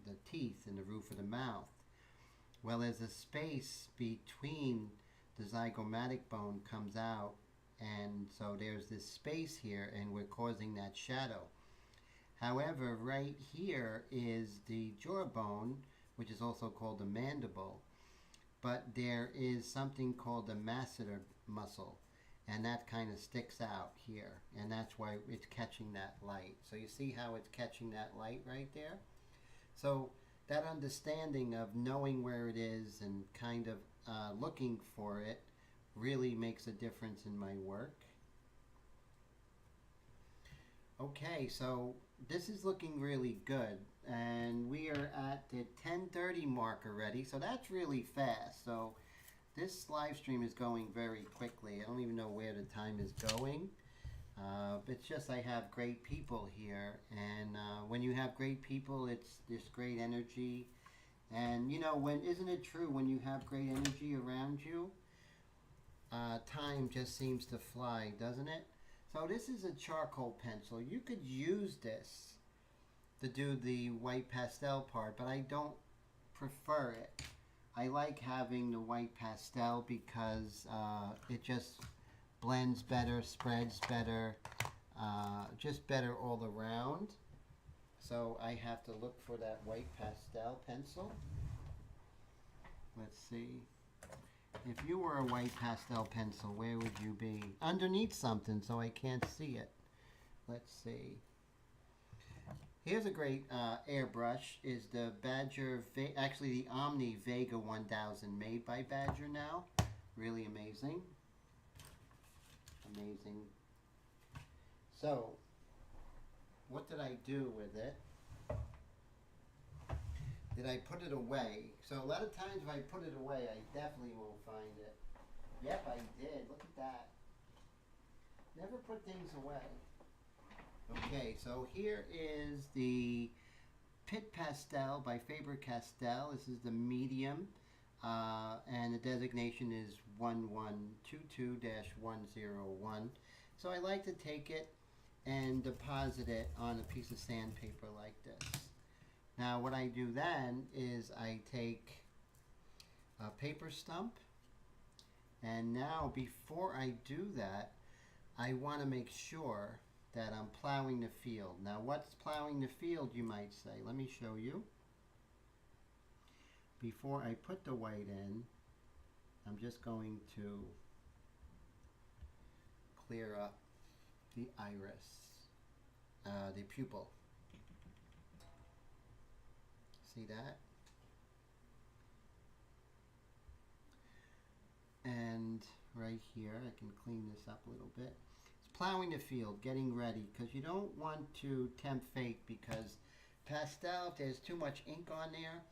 the teeth and the roof of the mouth. Well, there's a space between the zygomatic bone comes out, and so there's this space here, and we're causing that shadow. However, right here is the jawbone, which is also called the mandible, but there is something called the masseter muscle, and that kind of sticks out here, and that's why it's catching that light. So you see how it's catching that light right there? So that understanding of knowing where it is and kind of looking for it really makes a difference in my work. Okay, so this is looking really good, and we are at the 10:30 mark already, so that's really fast. So this live stream is going very quickly. I don't even know where the time is going. It's just I have great people here, and when you have great people, it's this great energy. And isn't it true, when you have great energy around you, time just seems to fly, doesn't it? So this is a charcoal pencil. You could use this to do the white pastel part, but I don't prefer it. I like having the white pastel because it just blends better, spreads better, just better all around. So I have to look for that white pastel pencil. Let's see. If you were a white pastel pencil, where would you be? Underneath something, so I can't see it. Let's see. Here's a great airbrush. Is the Badger, actually the Omni Vega 1000, made by Badger now. Really amazing. Amazing. So, what did I do with it? Did I put it away? So a lot of times if I put it away, I definitely won't find it. Yep, I did. Look at that. Never put things away. Okay, so here is the Pit Pastel by Faber-Castell. This is the medium, and the designation is 1122-101. So I like to take it and deposit it on a piece of sandpaper like this. Now what I do then is I take a paper stump, and now before I do that, I want to make sure that I'm plowing the field. Now what's plowing the field, you might say? Let me show you. Before I put the white in, I'm just going to clear up the iris, the pupil. See that? And right here, I can clean this up a little bit. It's plowing the field, getting ready, because you don't want to tempt fate, because pastel, if there's too much ink on there,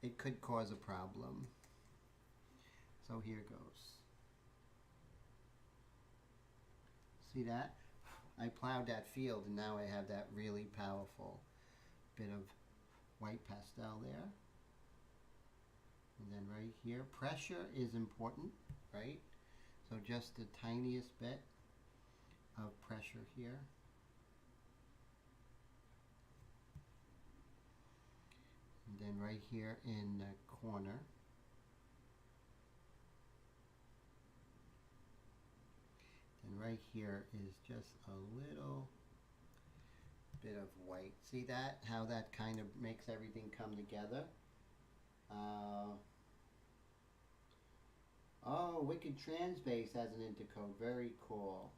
it could cause a problem. So here goes. See that? I plowed that field, and now I have that really powerful bit of white pastel there. And then right here, pressure is important, right? So just the tiniest bit of pressure here. And then right here in the corner. And right here is just a little bit of white. See that? How that kind of makes everything come together. Oh, Wicked Transbase has an intercoat. Very cool.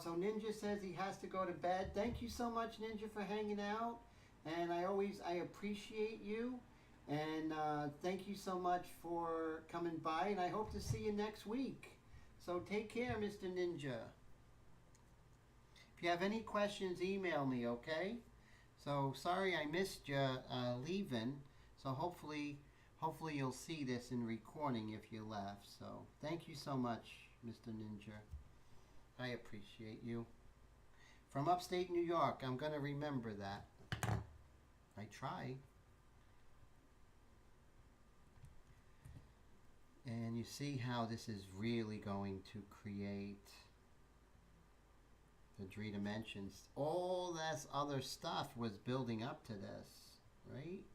so Ninja says he has to go to bed. Thank you so much, Ninja, for hanging out. And I appreciate you. And thank you so much for coming by. And I hope to see you next week. So take care, Mr. Ninja. If you have any questions, email me, okay? So sorry I missed you leaving. So hopefully you'll see this in recording if you left. So thank you so much, Mr. Ninja. I appreciate you. From upstate New York, I'm going to remember that. I try. And you see how this is really going to create the 3 dimensions. All that other stuff was building up to this, right?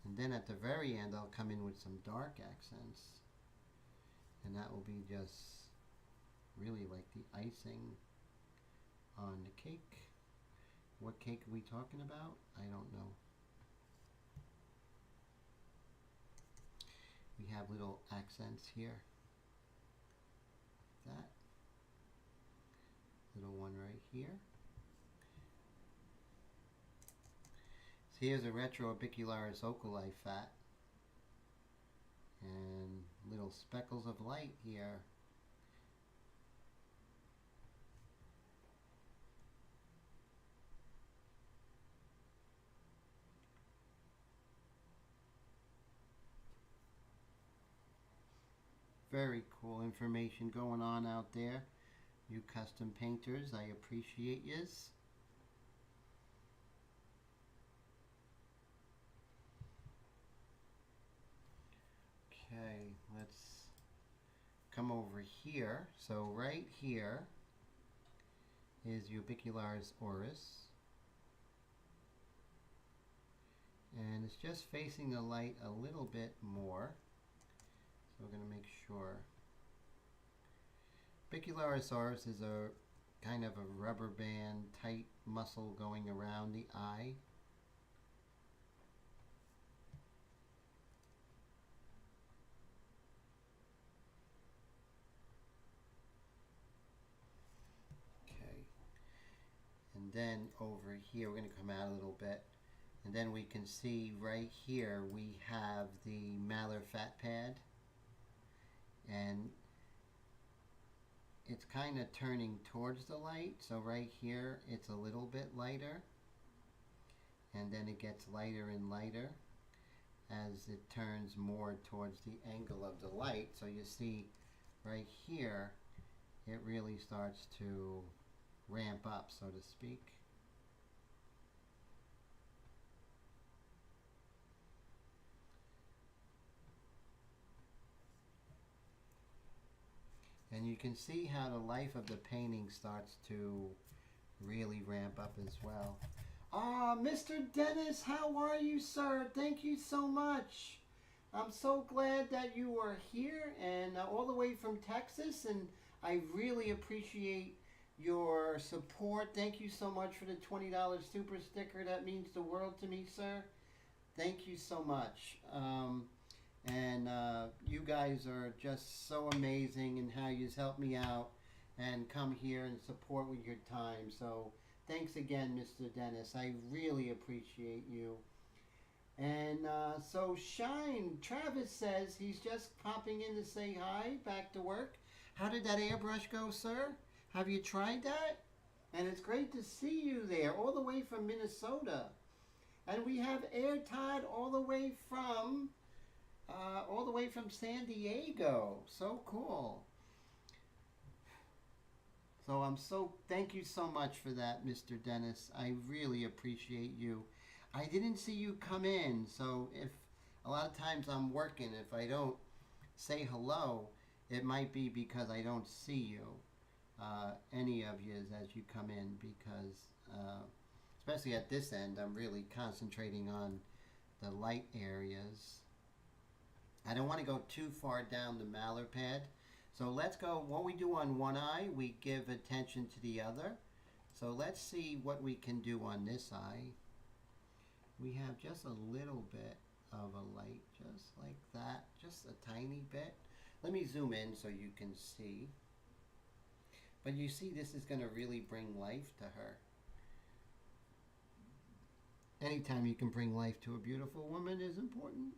And then at the very end, I'll come in with some dark accents. And that will be just really like the icing on the cake. What cake are we talking about? I don't know. We have little accents here. That. Little one right here. So here's a retroabicularis oculi fat. And little speckles of light here. Very cool information going on out there. You custom painters, I appreciate yous. Okay, let's come over here. So right here is Ubicularis oris. And it's just facing the light a little bit more. So we're going to make sure. Ubicularis oris is a kind of a rubber band tight muscle going around the eye. Okay. And then over here we're going to come out a little bit. And then we can see right here we have the malar fat pad. And it's kind of turning towards the light, so right here it's a little bit lighter, and then it gets lighter and lighter as it turns more towards the angle of the light. So you see right here it really starts to ramp up, so to speak. And you can see how the life of the painting starts to really ramp up as well. Ah, Mr. Dennis, how are you, sir? Thank you so much. I'm so glad that you are here and all the way from Texas, and I really appreciate your support. Thank you so much for the $20 super sticker. That means the world to me, sir. Thank you so much. And you guys are just so amazing in how you've helped me out and come here and support with your time. So thanks again, Mr. Dennis. I really appreciate you. And so Shine, Travis says he's just popping in to say hi, back to work. How did that airbrush go, sir? Have you tried that? And it's great to see you there, all the way from Minnesota. And we have Air Todd all the way from San Diego. So cool. So thank you so much for that, Mr. Dennis. I really appreciate you. I didn't see you come in, so if a lot of times I'm working, if I don't say hello, it might be because I don't see you, any of you as you come in, because especially at this end, I'm really concentrating on the light areas. I don't want to go too far down the malar pad. So let's go, what we do on one eye, we give attention to the other. So let's see what we can do on this eye. We have just a little bit of a light, just like that, just a tiny bit. Let me zoom in so you can see. But you see, this is going to really bring life to her. Anytime you can bring life to a beautiful woman is important.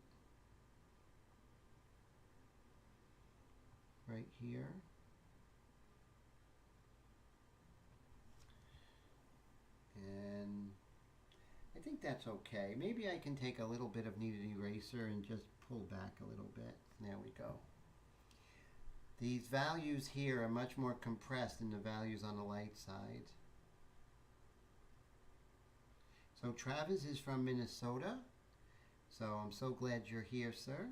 Right here. And I think that's okay. Maybe I can take a little bit of kneaded eraser and just pull back a little bit. There we go. These values here are much more compressed than the values on the light side. So Travis is from Minnesota. So I'm so glad you're here, sir.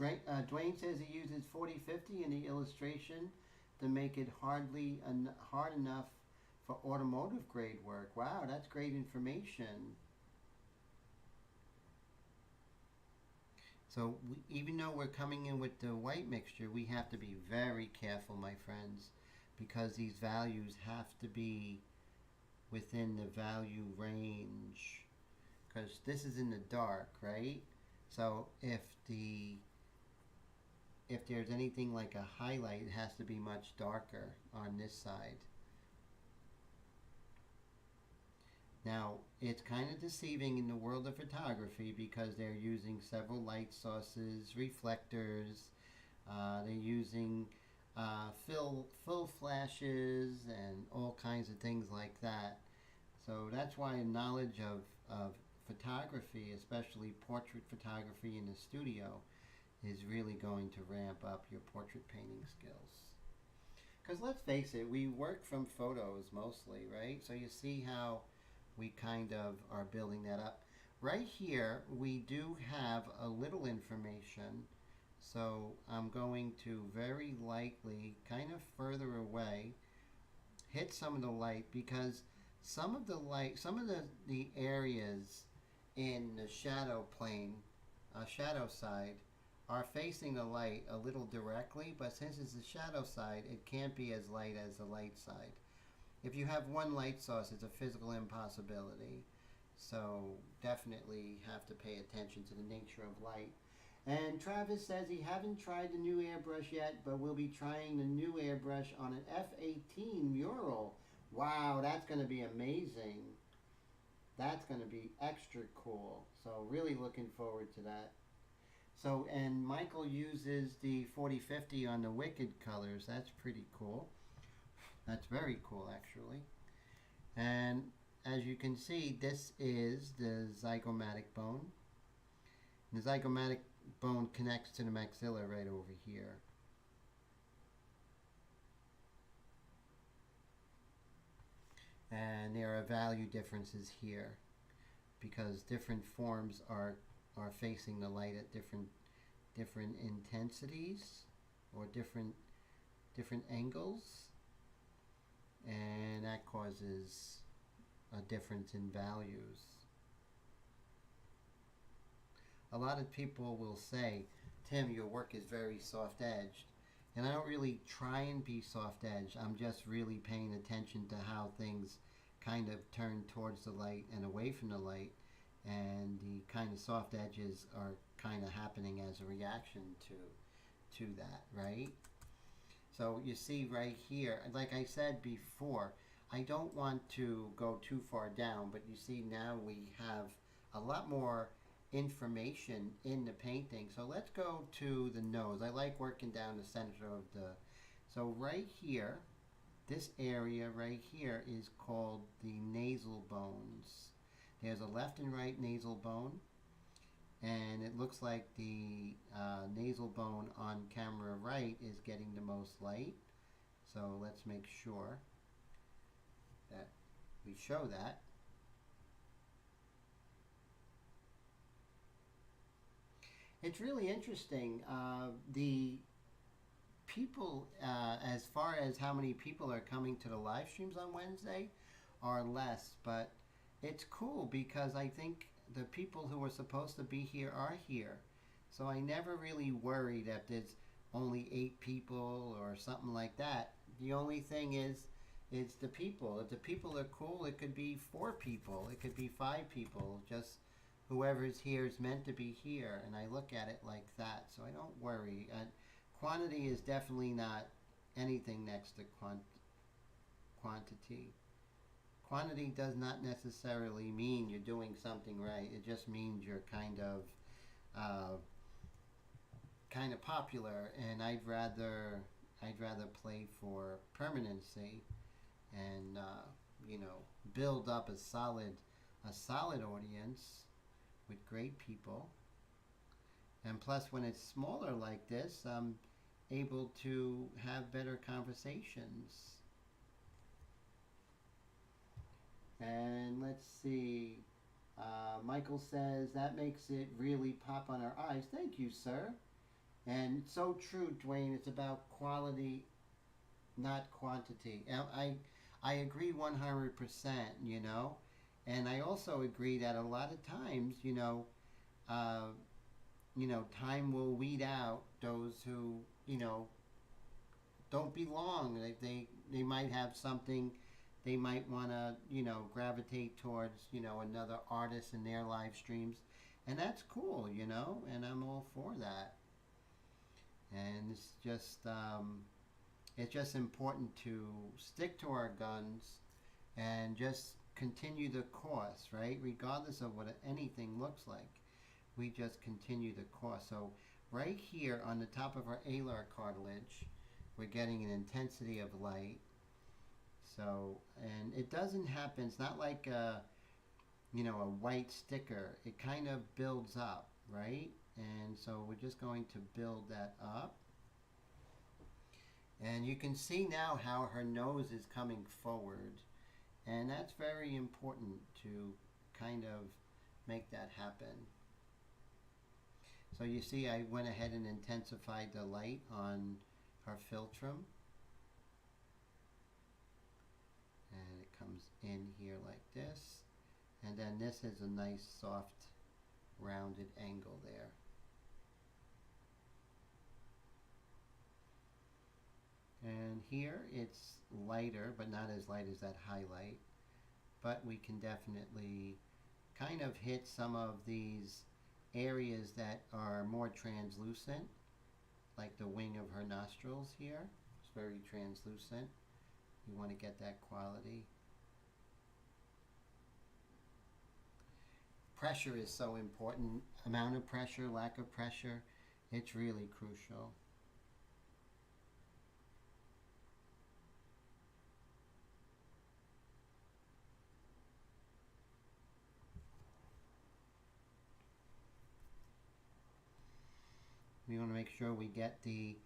Dwayne says he uses 4050 in the illustration to make it hard enough for automotive grade work. Wow, that's great information. So even though we're coming in with the white mixture, we have to be very careful, my friends, because these values have to be within the value range. Because this is in the dark, right? So if there's anything like a highlight, it has to be much darker on this side. Now, it's kind of deceiving in the world of photography because they're using several light sources, reflectors, they're using fill flashes and all kinds of things like that. So that's why knowledge of photography, especially portrait photography in the studio, is really going to ramp up your portrait painting skills. Because let's face it, we work from photos mostly, right? So you see how we kind of are building that up. Right here, we do have a little information. So I'm going to very lightly, kind of further away, hit some of the light, because some of the areas in the shadow plane, shadow side, are facing the light a little directly, but since it's the shadow side, it can't be as light as the light side. If you have one light source, it's a physical impossibility. So definitely have to pay attention to the nature of light. And Travis says he haven't tried the new airbrush yet, but we'll be trying the new airbrush on an F18 mural. Wow, that's going to be amazing. That's going to be extra cool. So really looking forward to that. So, and Michael uses the 4050 on the Wicked colors. That's pretty cool. That's very cool, actually. And as you can see, this is the zygomatic bone. The zygomatic bone connects to the maxilla right over here. And there are value differences here because different forms are facing the light at different intensities or different angles, and that causes a difference in values. A lot of people will say, Tim, your work is very soft-edged. And I don't really try and be soft-edged. I'm just really paying attention to how things kind of turn towards the light and away from the light. And the kind of soft edges are kind of happening as a reaction to that, right? So you see right here, like I said before, I don't want to go too far down, but you see now we have a lot more information in the painting. So let's go to the nose. I like working down the center of the, so right here, this area right here is called the nasal bones. There's a left and right nasal bone, and it looks like the nasal bone on camera right is getting the most light. So let's make sure that we show that. It's really interesting. The people, as far as how many people are coming to the live streams on Wednesday, are less, but it's cool because I think the people who are supposed to be here are here. So I never really worry that there's only 8 people or something like that. The only thing is the people. If the people are cool, it could be 4 people. It could be 5 people. Just whoever's here is meant to be here. And I look at it like that. So I don't worry. quantity is definitely not anything next to quantity. Quantity does not necessarily mean you're doing something right. It just means you're uh, kind of popular, and I'd rather play for permanency and build up a solid audience with great people. And plus, when it's smaller like this, I'm able to have better conversations. And let's see. Michael says that makes it really pop on our eyes. Thank you, sir. And it's so true, Dwayne. It's about quality, not quantity. And I agree 100%. And I also agree that a lot of times, uh, time will weed out those who don't belong. They might have something. They might want to gravitate towards another artist in their live streams, and that's cool. And I'm all for that. And it's just important to stick to our guns and just continue the course, right? Regardless of what anything looks like, we just continue the course. So right here on the top of our alar cartilage, we're getting an intensity of light. So, and it doesn't happen, it's not like a white sticker. It kind of builds up, right? And so we're just going to build that up. And you can see now how her nose is coming forward. And that's very important to kind of make that happen. So you see I went ahead and intensified the light on her philtrum. And it comes in here like this. And then this is a nice soft rounded angle there. And here it's lighter, but not as light as that highlight. But we can definitely kind of hit some of these areas that are more translucent, like the wing of her nostrils here. It's very translucent. You want to get that quality. Pressure is so important. Amount of pressure, lack of pressure, it's really crucial. We want to make sure we get the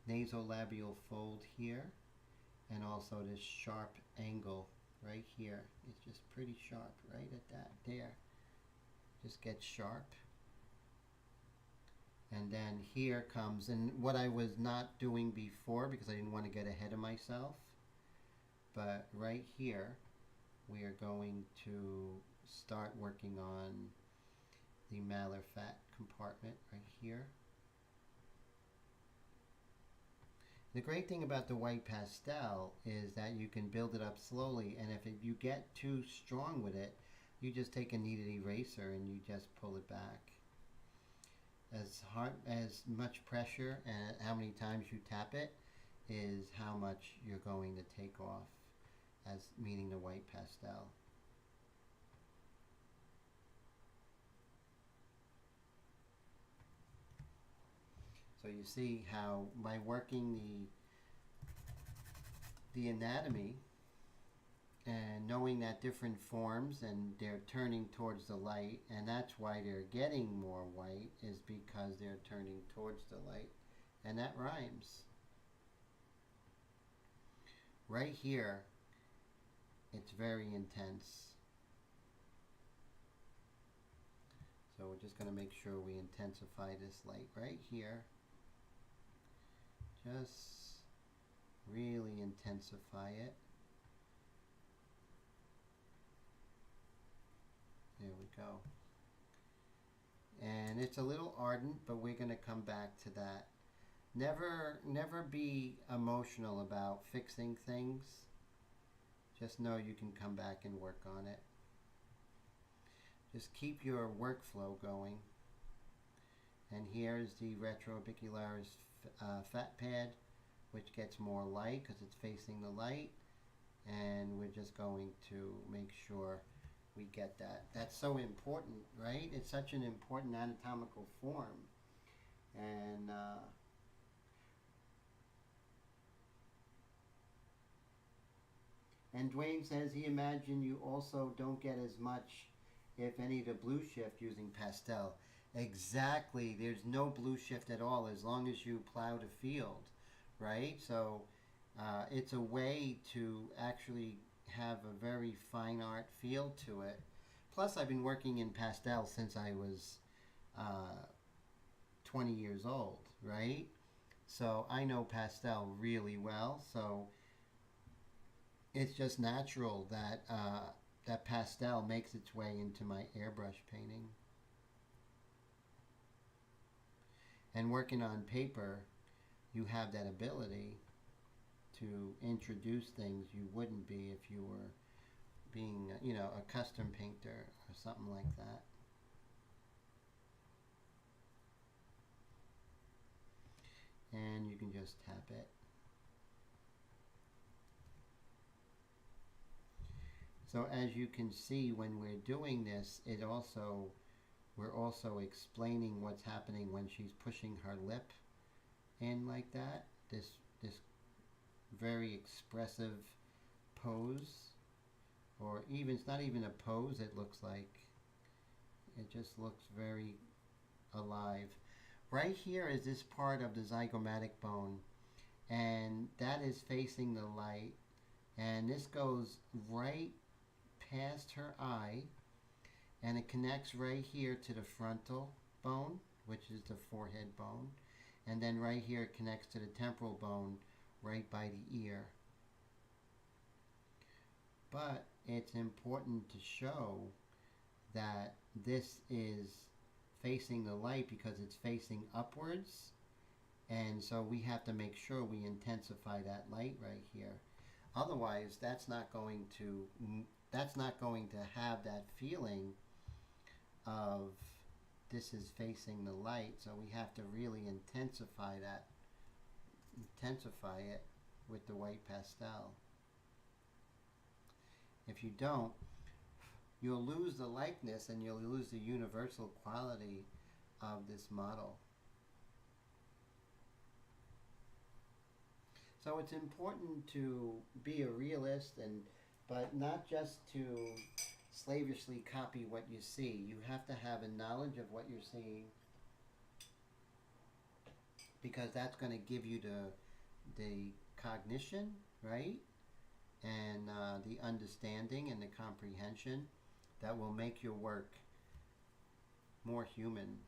nasolabial fold here, and also this sharp angle right here. It's just pretty sharp right at that there. Just get sharp. And then here comes, and what I was not doing before because I didn't want to get ahead of myself, but right here we are going to start working on the malar fat compartment right here. The great thing about the white pastel is that you can build it up slowly, and if you get too strong with it, you just take a kneaded eraser and you just pull it back. As much pressure and how many times you tap it is how much you're going to take off, as meaning the white pastel. So you see how by working the anatomy and knowing that different forms and they're turning towards the light, and that's why they're getting more white, is because they're turning towards the light, and that rhymes. Right here, it's very intense. So we're just going to make sure we intensify this light right here. Just really intensify it. There we go. And it's a little ardent, but we're going to come back to that. Never be emotional about fixing things. Just know you can come back and work on it. Just keep your workflow going. And here's the retrorbicularis fat pad, which gets more light because it's facing the light. And we're just going to make sure we get that. That's so important, right? It's such an important anatomical form. And Dwayne says he imagined you also don't get as much, if any, to blue shift using pastel. Exactly. There's no blue shift at all as long as you plow the field, right? So it's a way to actually have a very fine art feel to it. Plus, I've been working in pastel since I was 20 years old, right? So I know pastel really well. So it's just natural that that pastel makes its way into my airbrush painting. And working on paper, you have that ability to introduce things you wouldn't be if you were being, a custom painter or something like that. And you can just tap it. So as you can see, when we're doing this, we're also explaining what's happening when she's pushing her lip in like that. This very expressive pose, or even, it's not even a pose, it looks like. It just looks very alive. Right here is this part of the zygomatic bone, and that is facing the light, and this goes right past her eye, and it connects right here to the frontal bone, which is the forehead bone, and then right here it connects to the temporal bone right by the ear. But it's important to show that this is facing the light because it's facing upwards, and so we have to make sure we intensify that light right here. Otherwise, that's not going to have that feeling of this is facing the light. So we have to really intensify it with the white pastel. If you don't, you'll lose the likeness and you'll lose the universal quality of this model. So it's important to be a realist, but not just to slavishly copy what you see. You have to have a knowledge of what you're seeing, because that's going to give you the cognition, right? And the understanding and the comprehension that will make your work more human.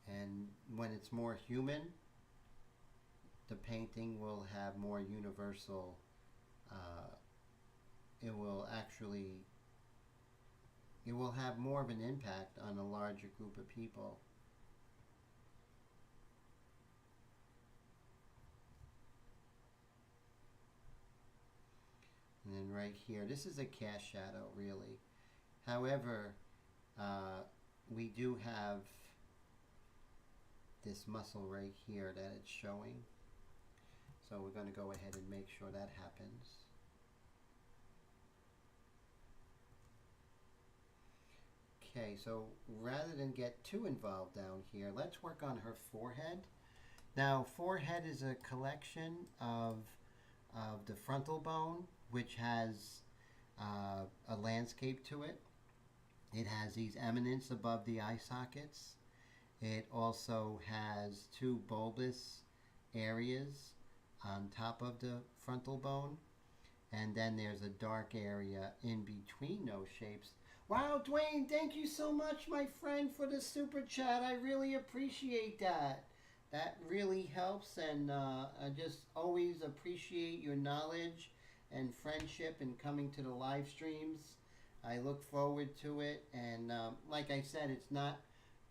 And when it's more human, the painting will have more universal, it will have more of an impact on a larger group of people. And then right here, this is a cast shadow, really. However, we do have this muscle right here that it's showing. So we're going to go ahead and make sure that happens. Okay, so rather than get too involved down here, let's work on her forehead. Now, forehead is a collection of the frontal bone, which has a landscape to it. It has these eminence above the eye sockets. It also has two bulbous areas on top of the frontal bone, and then there's a dark area in between those shapes. Wow, Dwayne, thank you so much, my friend, for the super chat. I really appreciate that. That really helps, and I just always appreciate your knowledge and friendship and coming to the live streams. I look forward to it, and like I said, it's not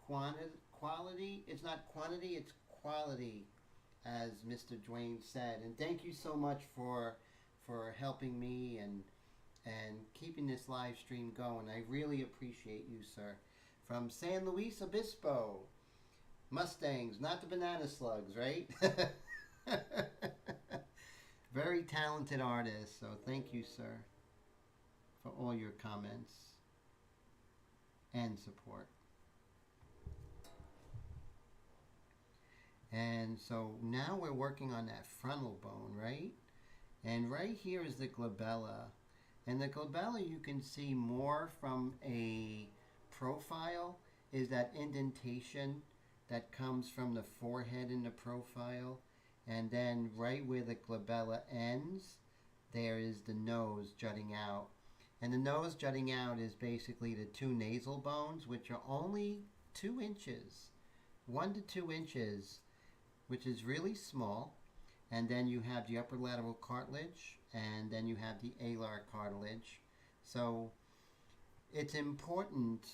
quality, it's not quantity, it's quality, as Mr. Dwayne said. And thank you so much for helping me and keeping this live stream going. I really appreciate you, sir. From San Luis Obispo, Mustangs, not the banana slugs, right? Very talented artist, so thank you, sir, for all your comments and support. And so now we're working on that frontal bone, right? And right here is the glabella. And the glabella, you can see more from a profile, is that indentation that comes from the forehead in the profile. And then right where the glabella ends, there is the nose jutting out. And the nose jutting out is basically the two nasal bones, which are only 2 inches, 1 to 2 inches, which is really small. And then you have the upper lateral cartilage, and then you have the alar cartilage. So it's important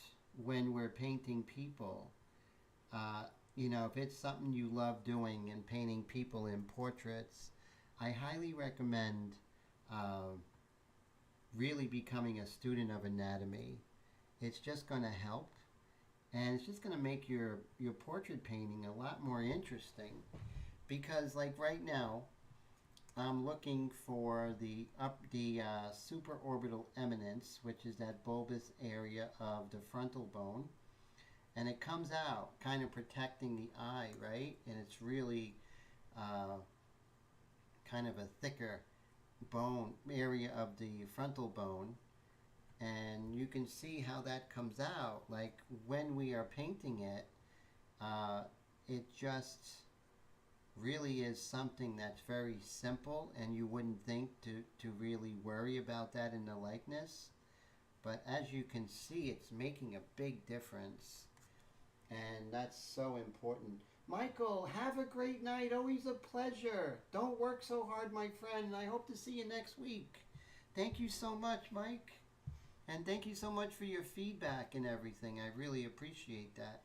when we're painting people, you know, if it's something you love doing and painting people in portraits, I highly recommend really becoming a student of anatomy. It's just going to help, and it's just going to make your portrait painting a lot more interesting. Because like right now, I'm looking for the supraorbital eminence, which is that bulbous area of the frontal bone, and it comes out kind of protecting the eye, right? And it's really kind of a thicker bone area of the frontal bone, and you can see how that comes out. Like when we are painting it, it just really is something that's very simple, and you wouldn't think to really worry about that in the likeness. But as you can see, it's making a big difference, and that's so important. Michael, have a great night. Always a pleasure. Don't work so hard, my friend, and I hope to see you next week. Thank you so much, Mike. And thank you so much for your feedback and everything. I really appreciate that.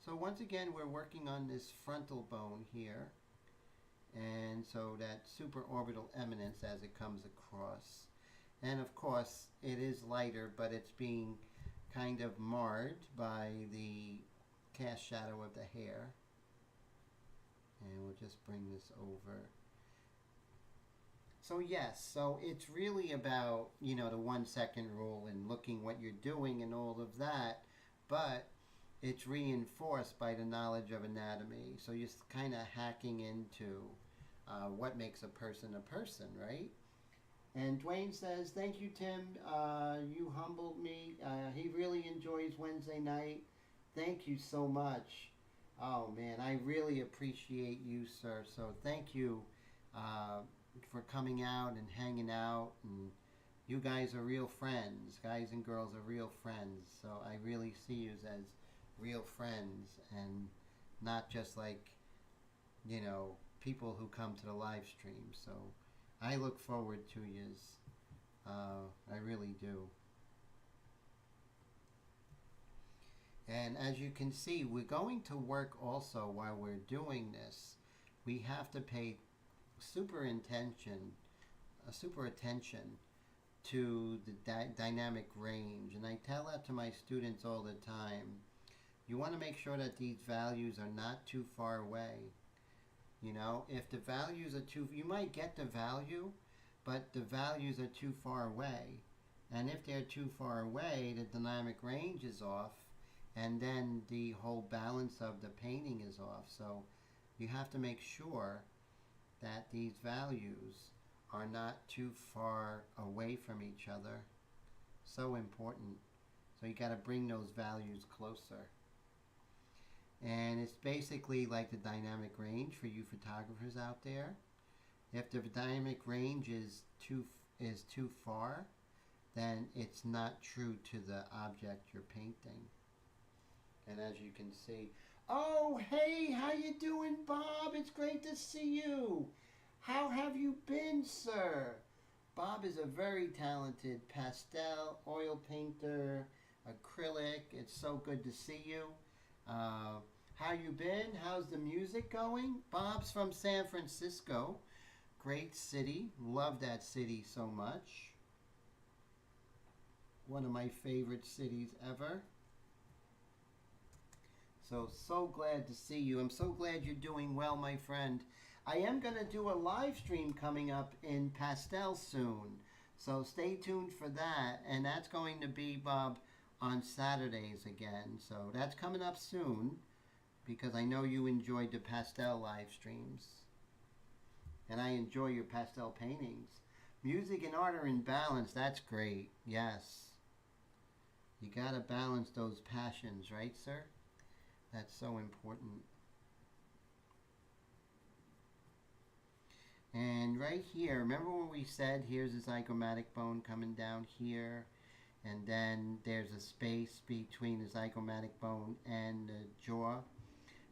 So once again, we're working on this frontal bone here. And so that supraorbital eminence as it comes across. And of course, it is lighter, but it's being kind of marred by the cast shadow of the hair. And we'll just bring this over. So yes, so it's really about, you know, the 1 second rule and looking what you're doing and all of that, but it's reinforced by the knowledge of anatomy. So you're kind of hacking into what makes a person, right? And Dwayne says, thank you, Tim. You humbled me. He really enjoys Wednesday night. Thank you so much. Oh, man, I really appreciate you, sir. So thank you for coming out and hanging out. And you guys are real friends. Guys and girls are real friends. So I really see you as real friends and not just like, you know, people who come to the live stream. So I look forward to yous. I really do. And as you can see, we're going to work also while we're doing this. We have to pay super attention to the dynamic range. And I tell that to my students all the time. You want to make sure that these values are not too far away. You know, if the values are you might get the value, but the values are too far away. And if they're too far away, the dynamic range is off, and then the whole balance of the painting is off. So you have to make sure that these values are not too far away from each other. So important. So you got to bring those values closer. And it's basically like the dynamic range for you photographers out there. If the dynamic range is too far, then it's not true to the object you're painting. And as you can see, oh, hey, how you doing, Bob? It's great to see you. How have you been, sir? Bob is a very talented pastel, oil painter, acrylic. It's so good to see you. How you been? How's the music going? Bob's from San Francisco. Great city. Love that city so much. One of my favorite cities ever. So glad to see you. I'm so glad you're doing well, my friend. I am going to do a live stream coming up in Pastel soon. So stay tuned for that. And that's going to be, Bob, on Saturdays again. So that's coming up soon because I know you enjoyed the pastel live streams. And I enjoy your pastel paintings. Music and art are in balance. That's great. Yes. You got to balance those passions, right, sir? That's so important. And right here, remember when we said here's a zygomatic bone coming down here, and then there's a space between the zygomatic bone and the jaw.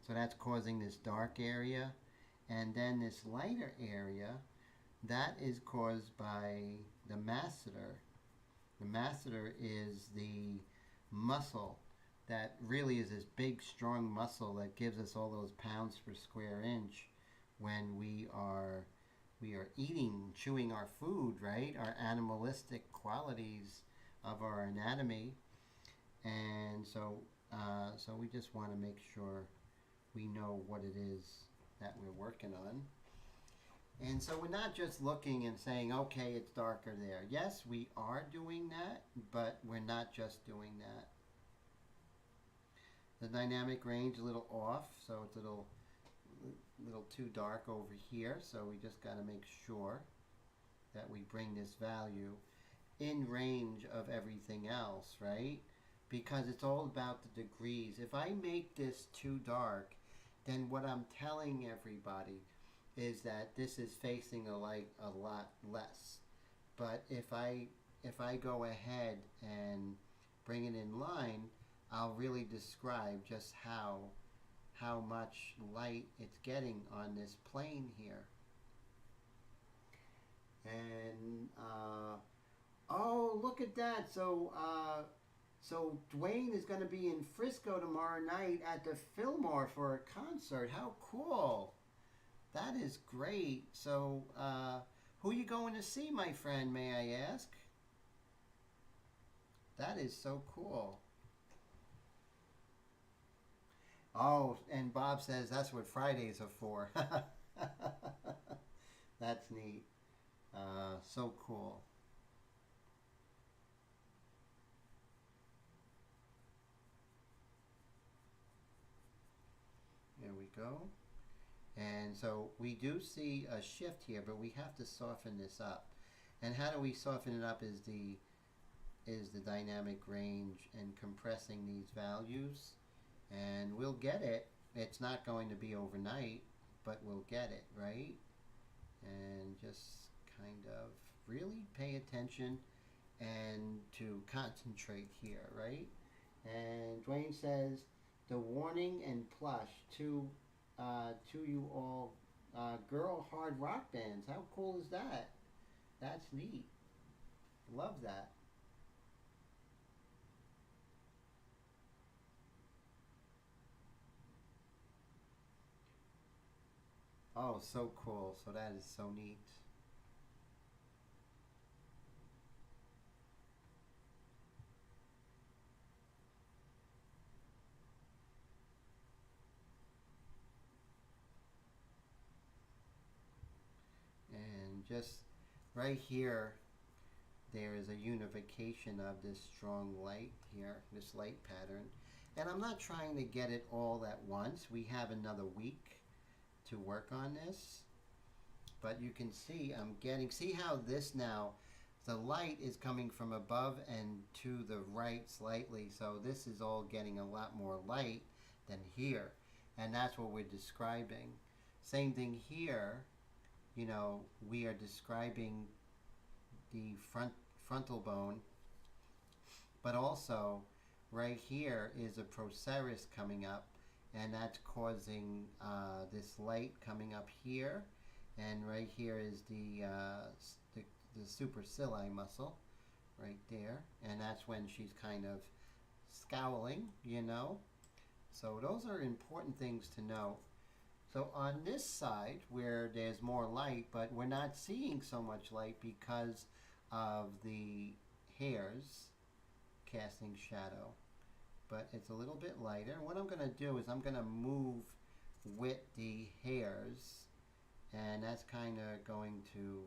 So that's causing this dark area. And then this lighter area, that is caused by the masseter. The masseter is the muscle that really is this big, strong muscle that gives us all those pounds per square inch when we are eating, chewing our food, right? Our animalistic qualities of our anatomy. And so we just want to make sure we know what it is that we're working on. And so we're not just looking and saying, okay, it's darker there. Yes, we are doing that, but we're not just doing that. The dynamic range is a little off, so it's a little too dark over here. So we just got to make sure that we bring this value in range of everything else, right? Because it's all about the degrees. If I make this too dark, then what I'm telling everybody is that this is facing the light a lot less. But if I go ahead and bring it in line, I'll really describe just how much light it's getting on this plane here. And oh, look at that! So Dwayne is going to be in Frisco tomorrow night at the Fillmore for a concert. How cool! That is great. So who are you going to see, my friend? May I ask? That is so cool. Oh, and Bob says that's what Fridays are for. That's neat. So cool. There we go. And so we do see a shift here, but we have to soften this up. And how do we soften it up is the dynamic range and compressing these values. And we'll get it. It's not going to be overnight, but we'll get it, right? And just kind of really pay attention and to concentrate here, right? And Dwayne says, the warning and plush to you all girl hard rock bands. How cool is that? That's neat. Love that. Oh, so cool. So that is so neat. And just right here, there is a unification of this strong light here, this light pattern. And I'm not trying to get it all at once. We have another week to work on this. But you can see see how this now, the light is coming from above and to the right slightly. So this is all getting a lot more light than here. And that's what we're describing. Same thing here, you know, we are describing the frontal bone, but also right here is a procerus coming up, and that's causing this light coming up here, and right here is the supercilii muscle right there, and that's when she's kind of scowling, you know. So those are important things to know. So on this side where there's more light, but we're not seeing so much light because of the hairs casting shadow. but it's a little bit lighter. What I'm going to do is I'm going to move with the hairs, and that's kind of going to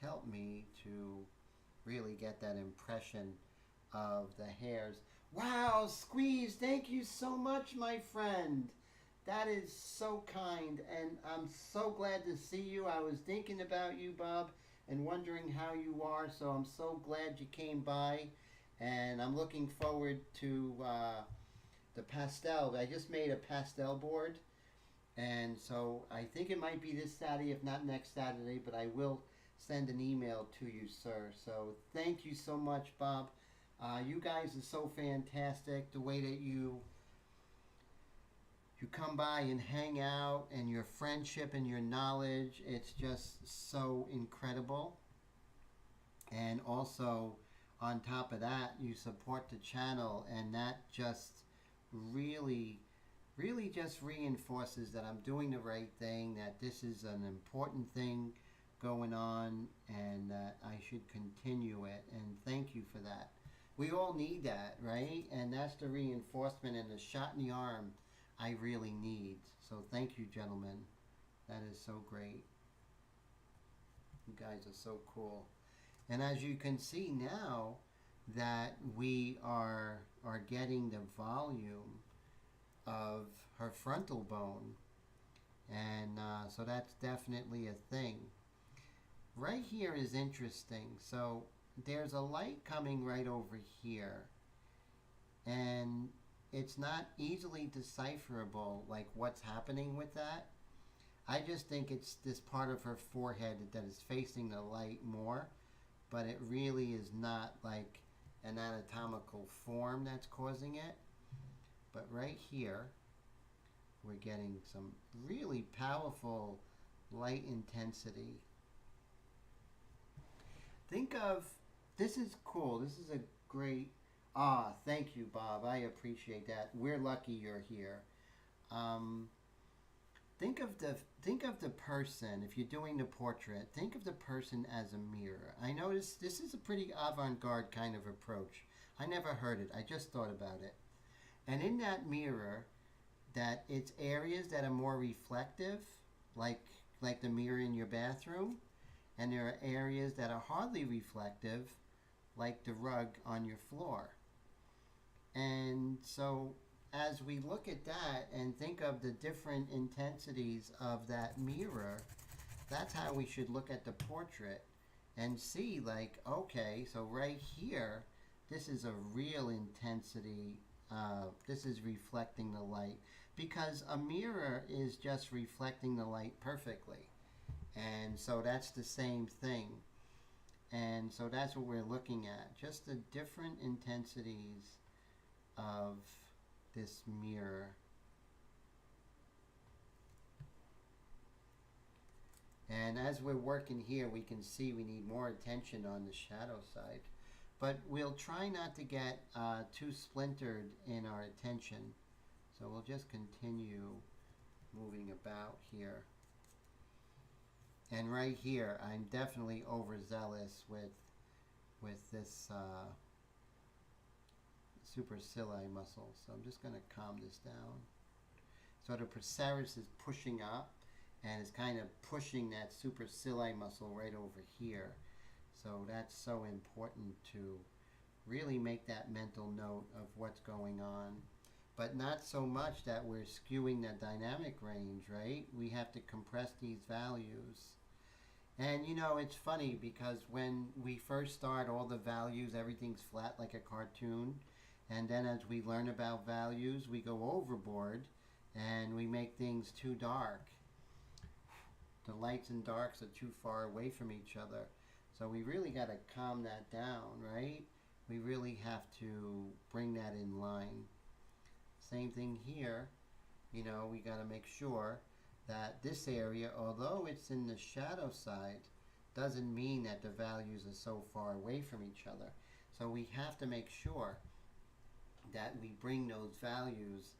help me to really get that impression of the hairs. Wow, Squeeze, thank you so much, my friend. That is so kind, and I'm so glad to see you. I was thinking about you, Bob, and wondering how you are, so I'm so glad you came by, and I'm looking forward to the pastel. I just made a pastel board, and so I think it might be this Saturday, if not next Saturday, but I will send an email to you, sir. So thank you so much, Bob. You guys are so fantastic. The way that you come by and hang out, and your friendship and your knowledge, it's just so incredible. And also, on top of that, you support the channel, and that just really just reinforces that I'm doing the right thing, that this is an important thing going on, and that I should continue it. And thank you for that. We all need that, right? And that's the reinforcement and the shot in the arm I really need. So thank you, gentlemen. That is so great. You guys are so cool. And as you can see now that we are getting the volume of her frontal bone, and so that's definitely a thing. Right here is interesting. So there's a light coming right over here, and it's not easily decipherable, like what's happening with that. I just think it's this part of her forehead that is facing the light more, but it really is not like an anatomical form that's causing it. But right here, we're getting some really powerful light intensity. Think of, this is cool, this is a great, thank you, Bob, I appreciate that. We're lucky you're here. Think of the person, if you're doing the portrait, think of the person as a mirror. I noticed this is a pretty avant-garde kind of approach. I never heard it, I just thought about it. And in that mirror, that it's areas that are more reflective, like the mirror in your bathroom, and there are areas that are hardly reflective, like the rug on your floor. And so as we look at that and think of the different intensities of that mirror, that's how we should look at the portrait and see, like, okay, so right here, this is a real intensity. This is reflecting the light, because a mirror is just reflecting the light perfectly. And so that's the same thing. And so that's what we're looking at, just the different intensities of this mirror. And as we're working here, we can see we need more attention on the shadow side. But we'll try not to get too splintered in our attention. So we'll just continue moving about here. And right here, I'm definitely overzealous with this supercilii muscle. So I'm just going to calm this down. So the procerus is pushing up, and it's kind of pushing that supercilii muscle right over here. So that's so important to really make that mental note of what's going on. But not so much that we're skewing the dynamic range, right? We have to compress these values. And you know, it's funny because when we first start, all the values, everything's flat like a cartoon. And then as we learn about values, we go overboard and we make things too dark. The lights and darks are too far away from each other. So we really got to calm that down, right? We really have to bring that in line. Same thing here. You know, we got to make sure that this area, although it's in the shadow side, doesn't mean that the values are so far away from each other. So we have to make sure that we bring those values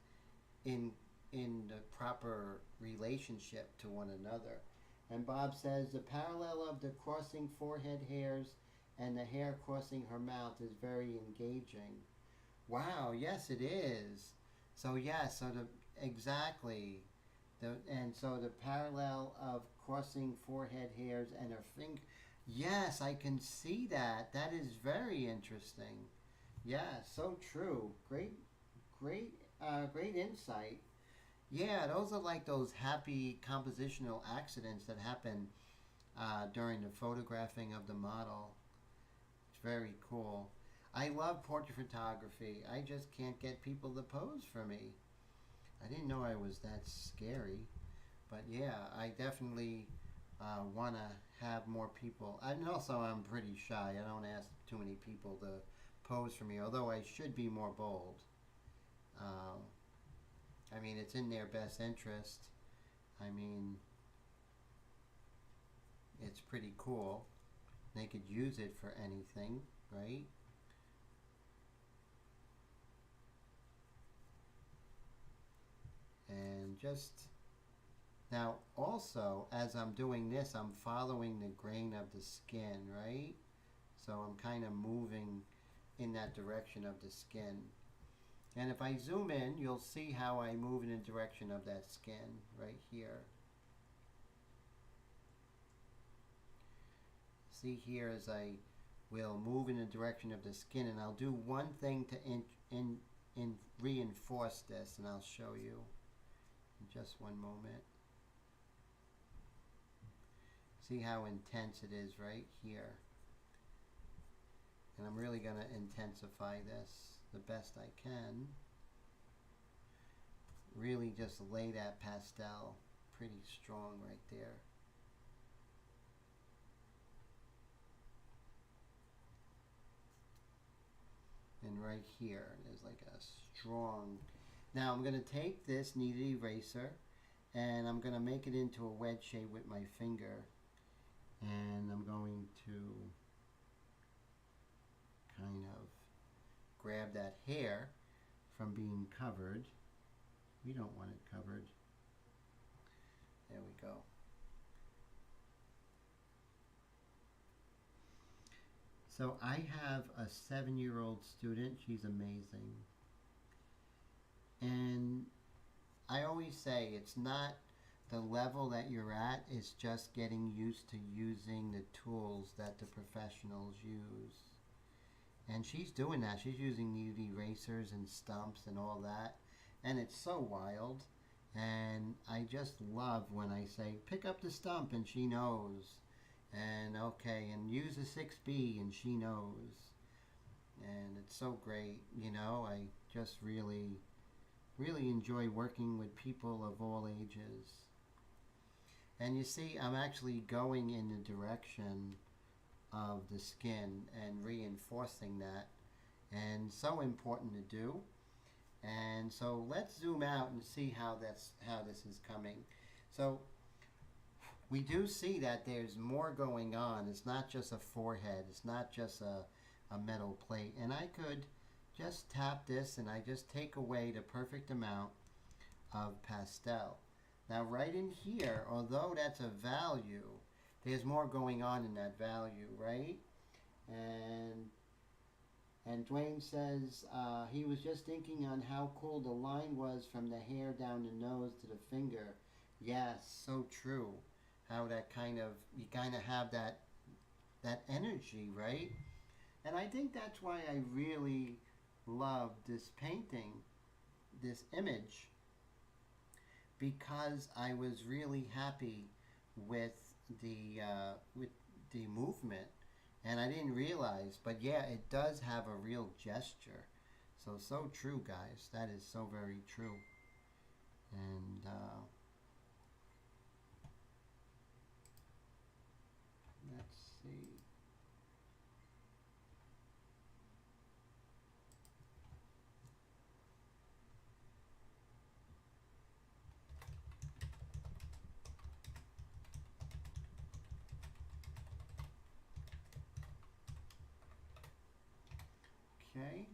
in the proper relationship to one another. And Bob says the parallel of the crossing forehead hairs and the hair crossing her mouth is very engaging. Wow, yes it is. So yeah, so the exactly and so the parallel of crossing forehead hairs and her finger. Yes, I can see that. That is very interesting. Yeah, so true. Great insight. Yeah, those are like those happy compositional accidents that happen during the photographing of the model. It's very cool. I love portrait photography. I just can't get people to pose for me. I didn't know I was that scary. But yeah, I definitely want to have more people. And also, I'm pretty shy. I don't ask too many people to pose for me, although I should be more bold. Um, I mean, it's in their best interest. I mean, it's pretty cool. They could use it for anything, right? And just now, also, as I'm doing this, I'm following the grain of the skin, right? So I'm kind of moving in that direction of the skin. And if I zoom in, you'll see how I move in the direction of that skin right here. See here as I will move in the direction of the skin, and I'll do one thing to reinforce this, and I'll show you in just one moment. See how intense it is right here. And I'm really going to intensify this the best I can. Really just lay that pastel pretty strong right there. And right here is like a strong. Now I'm going to take this kneaded eraser and I'm going to make it into a wedge shape with my finger. And I'm going to kind of grab that hair from being covered. We don't want it covered. There we go. So I have a 7-year-old student. She's amazing. And I always say it's not the level that you're at, it's just getting used to using the tools that the professionals use. And she's doing that. She's using kneaded erasers and stumps and all that. And it's so wild. And I just love when I say, pick up the stump, and she knows. And okay, and use a 6B, and she knows. And it's so great, you know. I just really enjoy working with people of all ages. And you see, I'm actually going in the direction of the skin and reinforcing that. And so important to do. And so let's zoom out and see how this is coming. So we do see that there's more going on. It's not just a forehead. It's not just a metal plate. And I could just tap this and I just take away the perfect amount of pastel. Now right in here, although that's a value, there's more going on in that value, right? And Dwayne says he was just thinking on how cool the line was from the hair down the nose to the finger. Yes, so true. How that you kind of have that energy, right? And I think that's why I really love this painting, this image, because I was really happy with the movement, and I didn't realize, but yeah, it does have a real gesture. So true, guys. That is so very true. And let's see. Okay.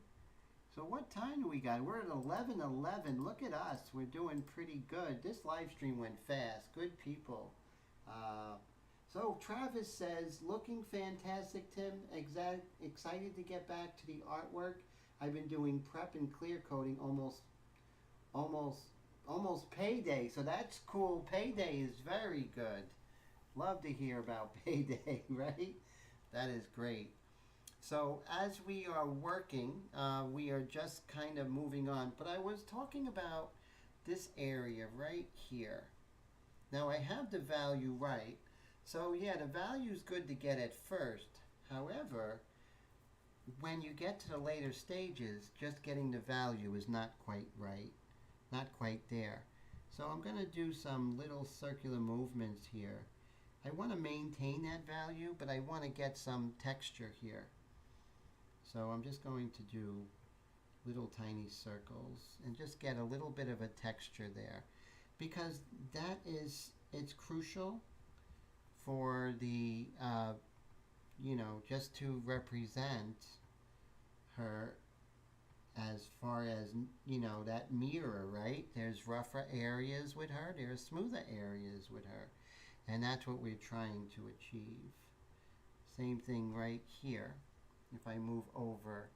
So what time do we got? We're at 11:11. Look at us. We're doing pretty good. This live stream went fast. Good people. So Travis says, looking fantastic, Tim. Excited to get back to the artwork. I've been doing prep and clear coating almost almost payday. So that's cool. Payday is very good. Love to hear about payday, right? That is great. So as we are working, we are just kind of moving on. But I was talking about this area right here. Now I have the value right. So yeah, the value is good to get at first. However, when you get to the later stages, just getting the value is not quite right. Not quite there. So I'm going to do some little circular movements here. I want to maintain that value, but I want to get some texture here. So I'm just going to do little tiny circles and just get a little bit of a texture there, because it's crucial for the, just to represent her as far as, that mirror, right? There's rougher areas with her, there's smoother areas with her. And that's what we're trying to achieve. Same thing right here. If I move over,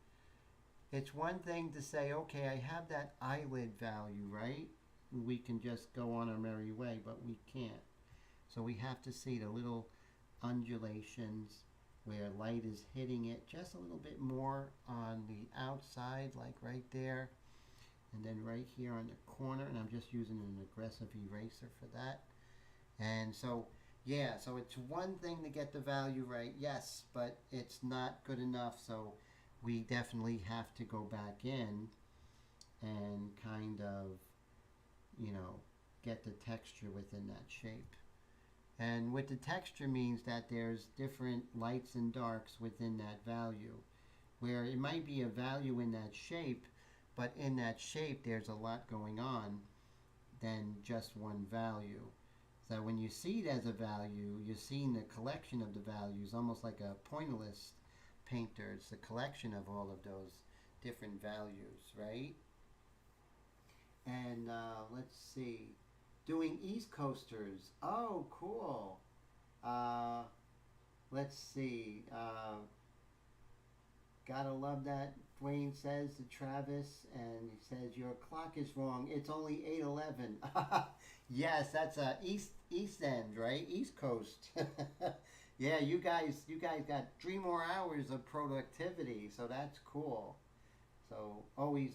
it's one thing to say, okay, I have that eyelid value, right? We can just go on our merry way, but we can't. So we have to see the little undulations where light is hitting it just a little bit more on the outside, like right there. And then right here on the corner, and I'm just using an aggressive eraser for that. And so, yeah, so it's one thing to get the value right, yes, but it's not good enough, so we definitely have to go back in and kind of, get the texture within that shape. And with the texture means that there's different lights and darks within that value, where it might be a value in that shape, but in that shape there's a lot going on than just one value. So when you see it as a value, you're seeing the collection of the values, almost like a pointillist painter. It's the collection of all of those different values, right? And let's see. Doing East Coasters. Oh, cool. Let's see. Gotta love that. Dwayne says to Travis, and he says, your clock is wrong. It's only 8:11. Yes, that's East End, right? East Coast. Yeah, you guys got 3 more hours of productivity, so that's cool. So always,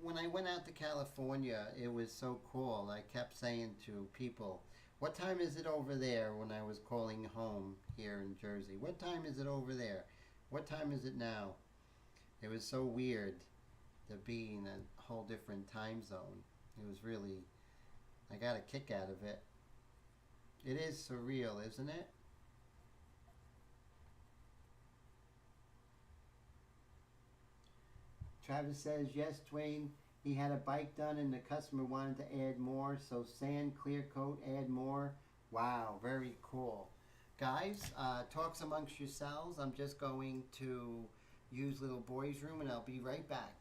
when I went out to California, it was so cool. I kept saying to people, what time is it over there, when I was calling home here in Jersey? What time is it over there? What time is it now? It was so weird to be in a whole different time zone. It was really, I got a kick out of it. It is surreal, isn't it? Travis says, yes, Dwayne, he had a bike done and the customer wanted to add more, so sand, clear coat, add more. Wow, very cool. Guys, talks amongst yourselves. I'm just going to use little boy's room and I'll be right back.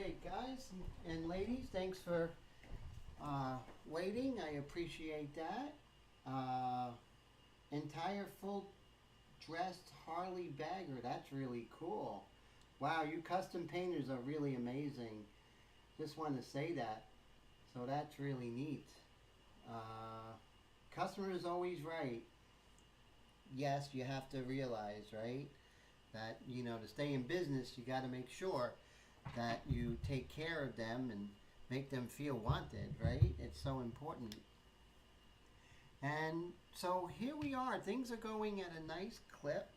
Okay, guys and ladies, thanks for waiting. I appreciate that. Entire full dressed Harley bagger. That's really cool. Wow, you custom painters are really amazing. Just want to say that. So that's really neat. Customer is always right. Yes, you have to realize, right, that, you know, to stay in business, you got to make sure that you take care of them and make them feel wanted, right? It's so important. And so here we are. Things are going at a nice clip.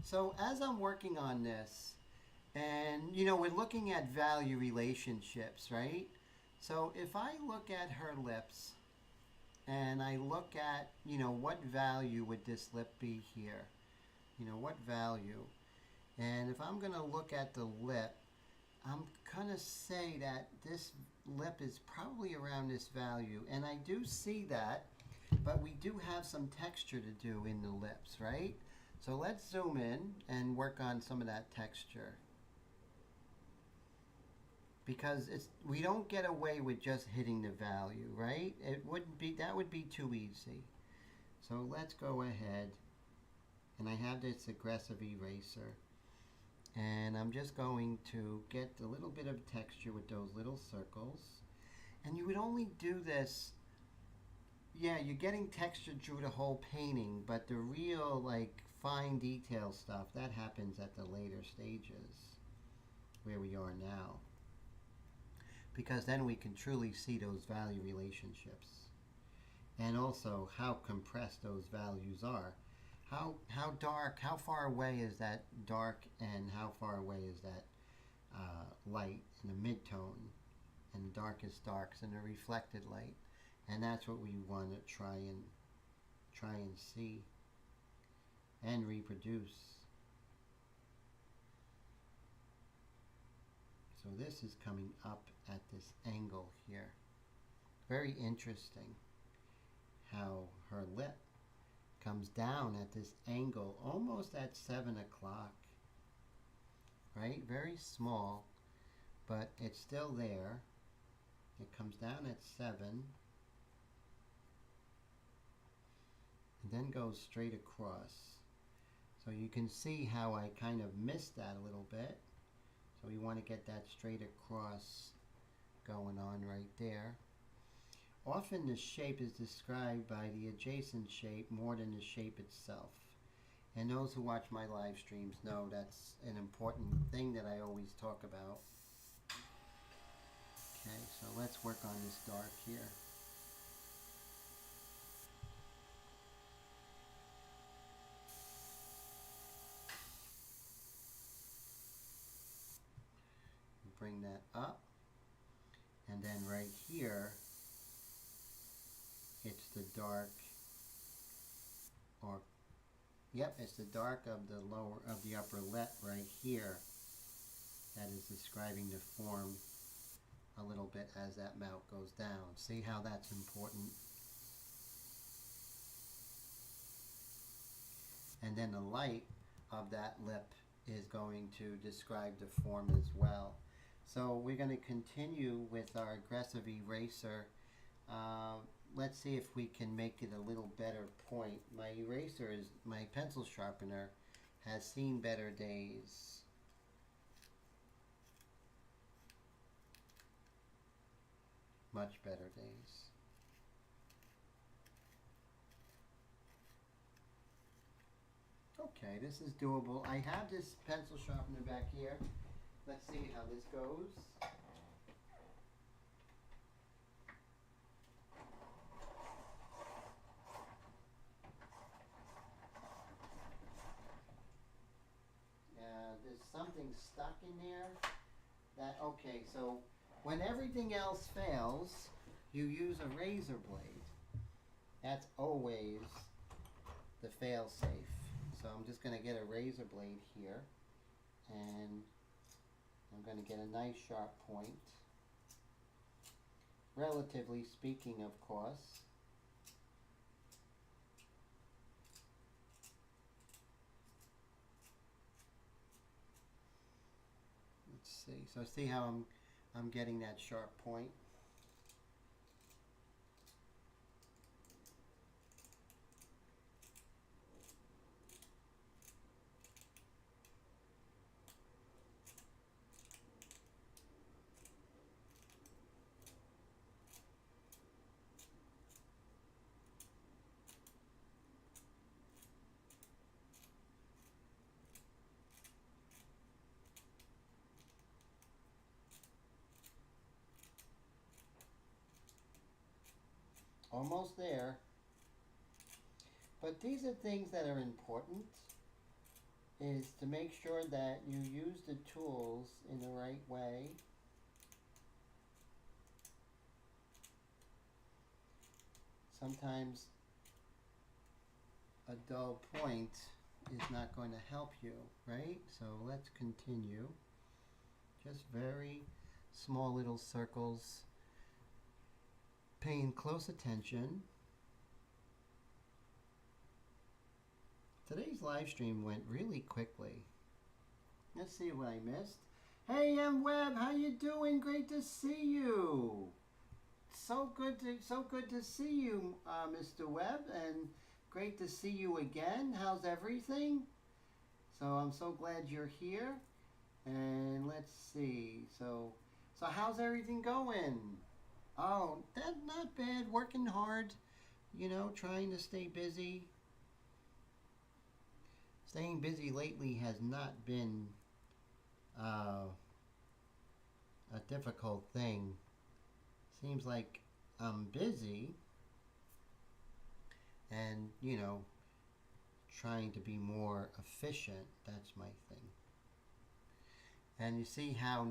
So as I'm working on this, and, you know, we're looking at value relationships, right? So if I look at her lips, and I look at, you know, what value would this lip be here? You know, what value? And if I'm going to look at the lip, I'm going to say that this lip is probably around this value. And I do see that, but we do have some texture to do in the lips, right? So let's zoom in and work on some of that texture. Because we don't get away with just hitting the value, right? That would be too easy. So let's go ahead, and I have this aggressive eraser, and I'm just going to get a little bit of texture with those little circles. And you would only do this, yeah, you're getting texture through the whole painting, but the real, like, fine detail stuff, that happens at the later stages where we are now. Because then we can truly see those value relationships, and also how compressed those values are. How dark, how far away is that dark, and how far away is that light in the mid-tone, and the darkest darks and the reflected light. And that's what we want to try and see and reproduce. So this is coming up at this angle here. Very interesting how her lip comes down at this angle, almost at 7 o'clock, right? Very small, but it's still there. It comes down at 7, and then goes straight across. So you can see how I kind of missed that a little bit. So we want to get that straight across going on right there. Often the shape is described by the adjacent shape more than the shape itself. And those who watch my live streams know that's an important thing that I always talk about. Okay, so let's work on this dark here. Bring that up, and then right here it's the dark, or yep, it's the dark of the upper lip right here that is describing the form a little bit as that mouth goes down. See how that's important? And then the light of that lip is going to describe the form as well. So we're going to continue with our aggressive eraser. Let's see if we can make it a little better point. My pencil sharpener has seen better days. Much better days. Okay, this is doable. I have this pencil sharpener back here. Let's see how this goes. There's something stuck in there. Okay, so when everything else fails, you use a razor blade. That's always the fail-safe. So I'm just going to get a razor blade here, and I'm going to get a nice sharp point. Relatively speaking, of course. Let's see. So see how I'm getting that sharp point. Almost there. But these are things that are important, is to make sure that you use the tools in the right way. Sometimes a dull point is not going to help you, right? So let's continue. Just very small little circles, paying close attention. Today's live stream went really quickly. Let's see what I missed. Hey M Webb, how you doing? Great to see you. So good to see you, Mr. Webb, and great to see you again. How's everything? So I'm so glad you're here. And let's see. So how's everything going? Oh, that's not bad. Working hard, trying to stay busy. Staying busy lately has not been a difficult thing. Seems like I'm busy and, trying to be more efficient. That's my thing. And you see how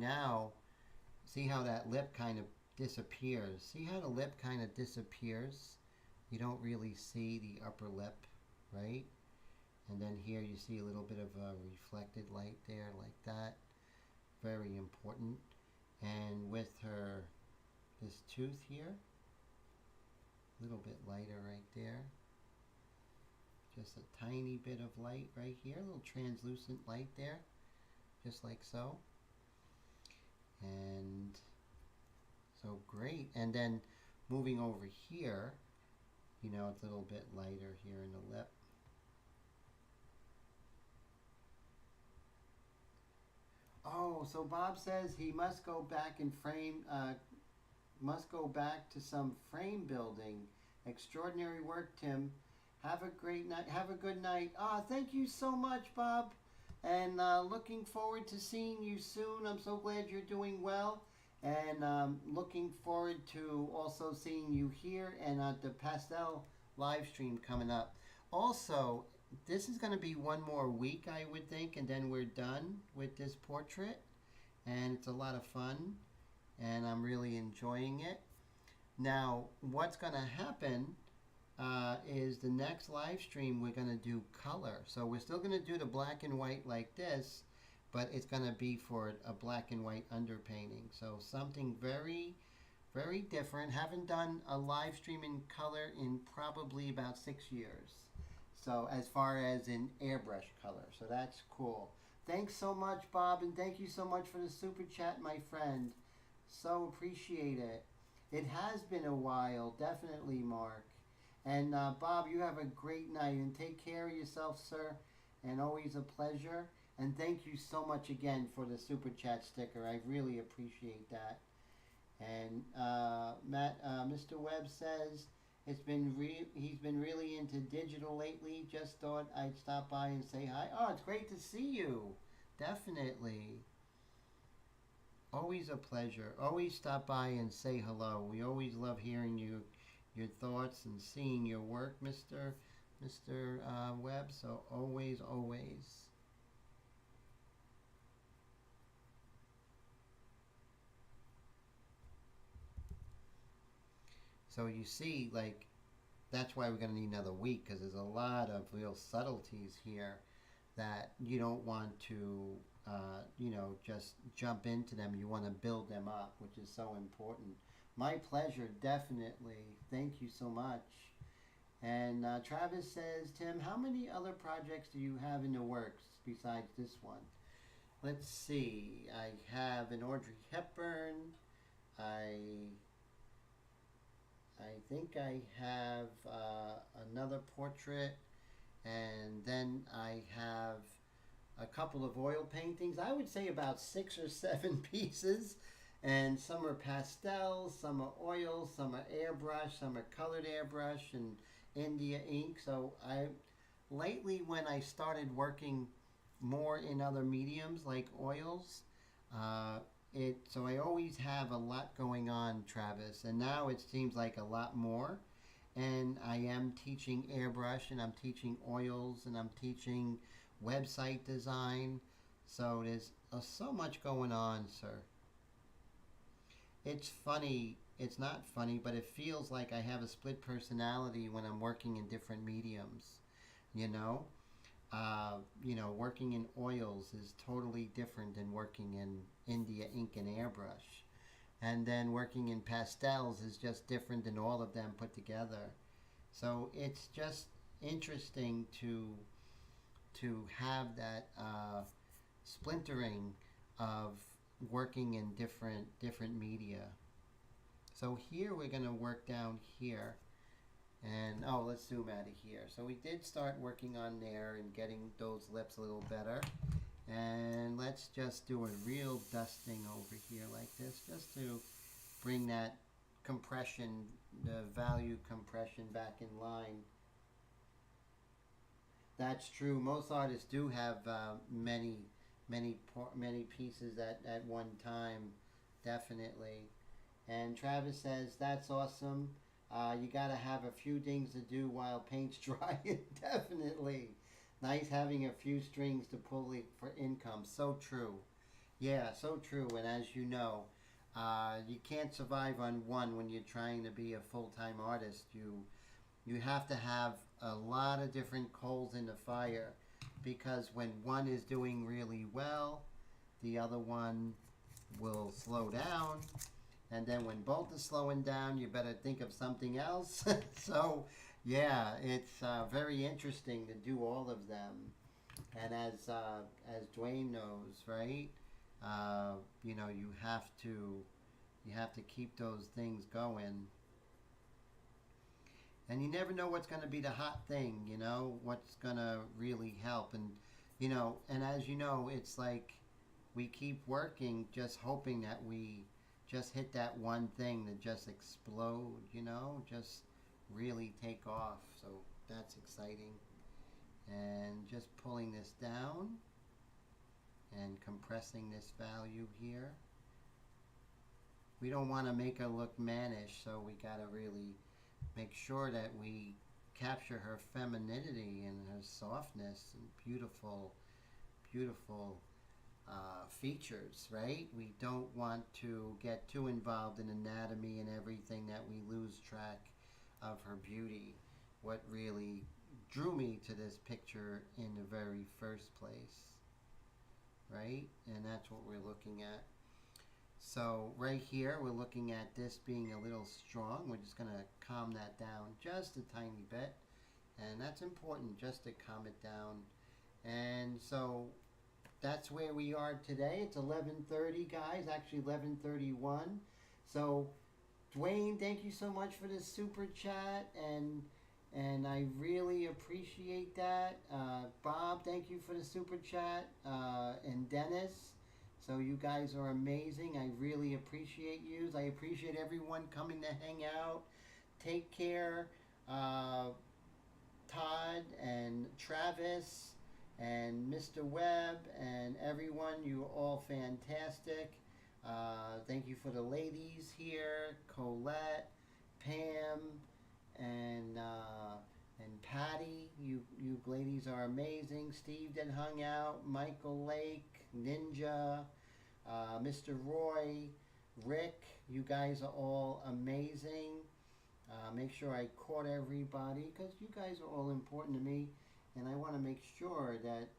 that lip kind of disappears. See how the lip kind of disappears? You don't really see the upper lip, right? And then here you see a little bit of a reflected light there, like that. Very important. And with this tooth here, a little bit lighter right there. Just a tiny bit of light right here, a little translucent light there, just like so. And so great. And then moving over here, it's a little bit lighter here in the lip. Oh, so Bob says he must go back and must go back to some frame building. Extraordinary work, Tim. Have a great night. Have a good night. Thank you so much, Bob. And looking forward to seeing you soon. I'm so glad you're doing well. And looking forward to also seeing you here and at the Pastel live stream coming up. Also, this is going to be one more week, I would think, and then we're done with this portrait. And it's a lot of fun, and I'm really enjoying it. Now, what's going to happen is the next live stream we're going to do color. So we're still going to do the black and white like this, but it's going to be for a black and white underpainting. So something very, very different. Haven't done a live stream in color in probably about 6 years. So as far as in airbrush color. So that's cool. Thanks so much, Bob, and thank you so much for the super chat, my friend. So appreciate it. It has been a while, definitely, Mark. And Bob, you have a great night, and take care of yourself, sir. And always a pleasure. And thank you so much again for the super chat sticker. I really appreciate that. And Mr. Webb says he's been really into digital lately. Just thought I'd stop by and say hi. Oh, it's great to see you. Definitely. Always a pleasure. Always stop by and say hello. We always love hearing your thoughts and seeing your work, Mr. Webb. So always. So you see, like, that's why we're going to need another week, because there's a lot of real subtleties here that you don't want to, just jump into them. You want to build them up, which is so important. My pleasure, definitely. Thank you so much. And Travis says, Tim, how many other projects do you have in the works besides this one? Let's see. I have an Audrey Hepburn. I I think I have another portrait, and then I have a couple of oil paintings. I would say about 6 or 7 pieces, and some are pastels, some are oils, some are airbrush, some are colored airbrush and India ink. So I lately, when I started working more in other mediums like oils, uh, so I always have a lot going on, Travis, and now it seems like a lot more. And I am teaching airbrush, and I'm teaching oils, and I'm teaching website design. So there's so much going on, sir. It's funny. It's not funny, but it feels like I have a split personality when I'm working in different mediums. You know, working in oils is totally different than working in India ink and airbrush. And then working in pastels is just different than all of them put together. So it's just interesting to have that splintering of working in different media. So here we're going to work down here. And oh, let's zoom out of here. So we did start working on there and getting those lips a little better. And let's just do a real dusting over here like this, just to bring that compression, the value compression back in line. That's true. Most artists do have many pieces at one time, definitely. And Travis says that's awesome. You got to have a few things to do while paint's drying. Definitely. Nice having a few strings to pull for income. So true. Yeah, so true. And as you know, you can't survive on one when you're trying to be a full-time artist. You have to have a lot of different coals in the fire, because when one is doing really well, the other one will slow down. And then when both are slowing down, you better think of something else. So, yeah, it's very interesting to do all of them. And as Dwayne knows, right? You have to keep those things going. And you never know what's going to be the hot thing. What's going to really help. And as you know, it's like we keep working, just hoping that we just hit that one thing that just explode, just really take off. So that's exciting. And just pulling this down and compressing this value here. We don't want to make her look mannish, so we got to really make sure that we capture her femininity and her softness and beautiful features, right? We don't want to get too involved in anatomy and everything that we lose track of her beauty. What really drew me to this picture in the very first place, right? And that's what we're looking at. So right here, we're looking at this being a little strong. We're just going to calm that down just a tiny bit. And that's important, just to calm it down. And so that's where we are today. It's 11:30, guys. Actually, 11:31. So, Dwayne, thank you so much for this super chat, and I really appreciate that. Bob, thank you for the super chat, and Dennis. So you guys are amazing. I really appreciate you. I appreciate everyone coming to hang out. Take care, Todd and Travis and Mr. Webb and everyone. You're all fantastic. Thank you for the ladies here, Colette, Pam, and Patty. You ladies are amazing. Steve that hung out, Michael Lake, Ninja, Mr. Roy, Rick. You guys are all amazing. Make sure I caught everybody, because you guys are all important to me, and I want to make sure that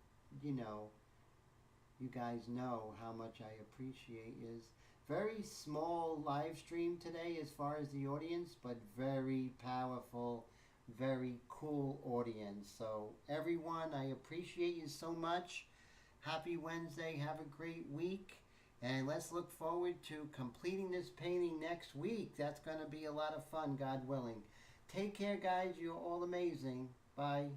you guys know how much I appreciate is. Very small live stream today as far as the audience, but very powerful, very cool audience. So everyone, I appreciate you so much. Happy Wednesday. Have a great week. And let's look forward to completing this painting next week. That's going to be a lot of fun, God willing. Take care, guys. You're all amazing. Bye.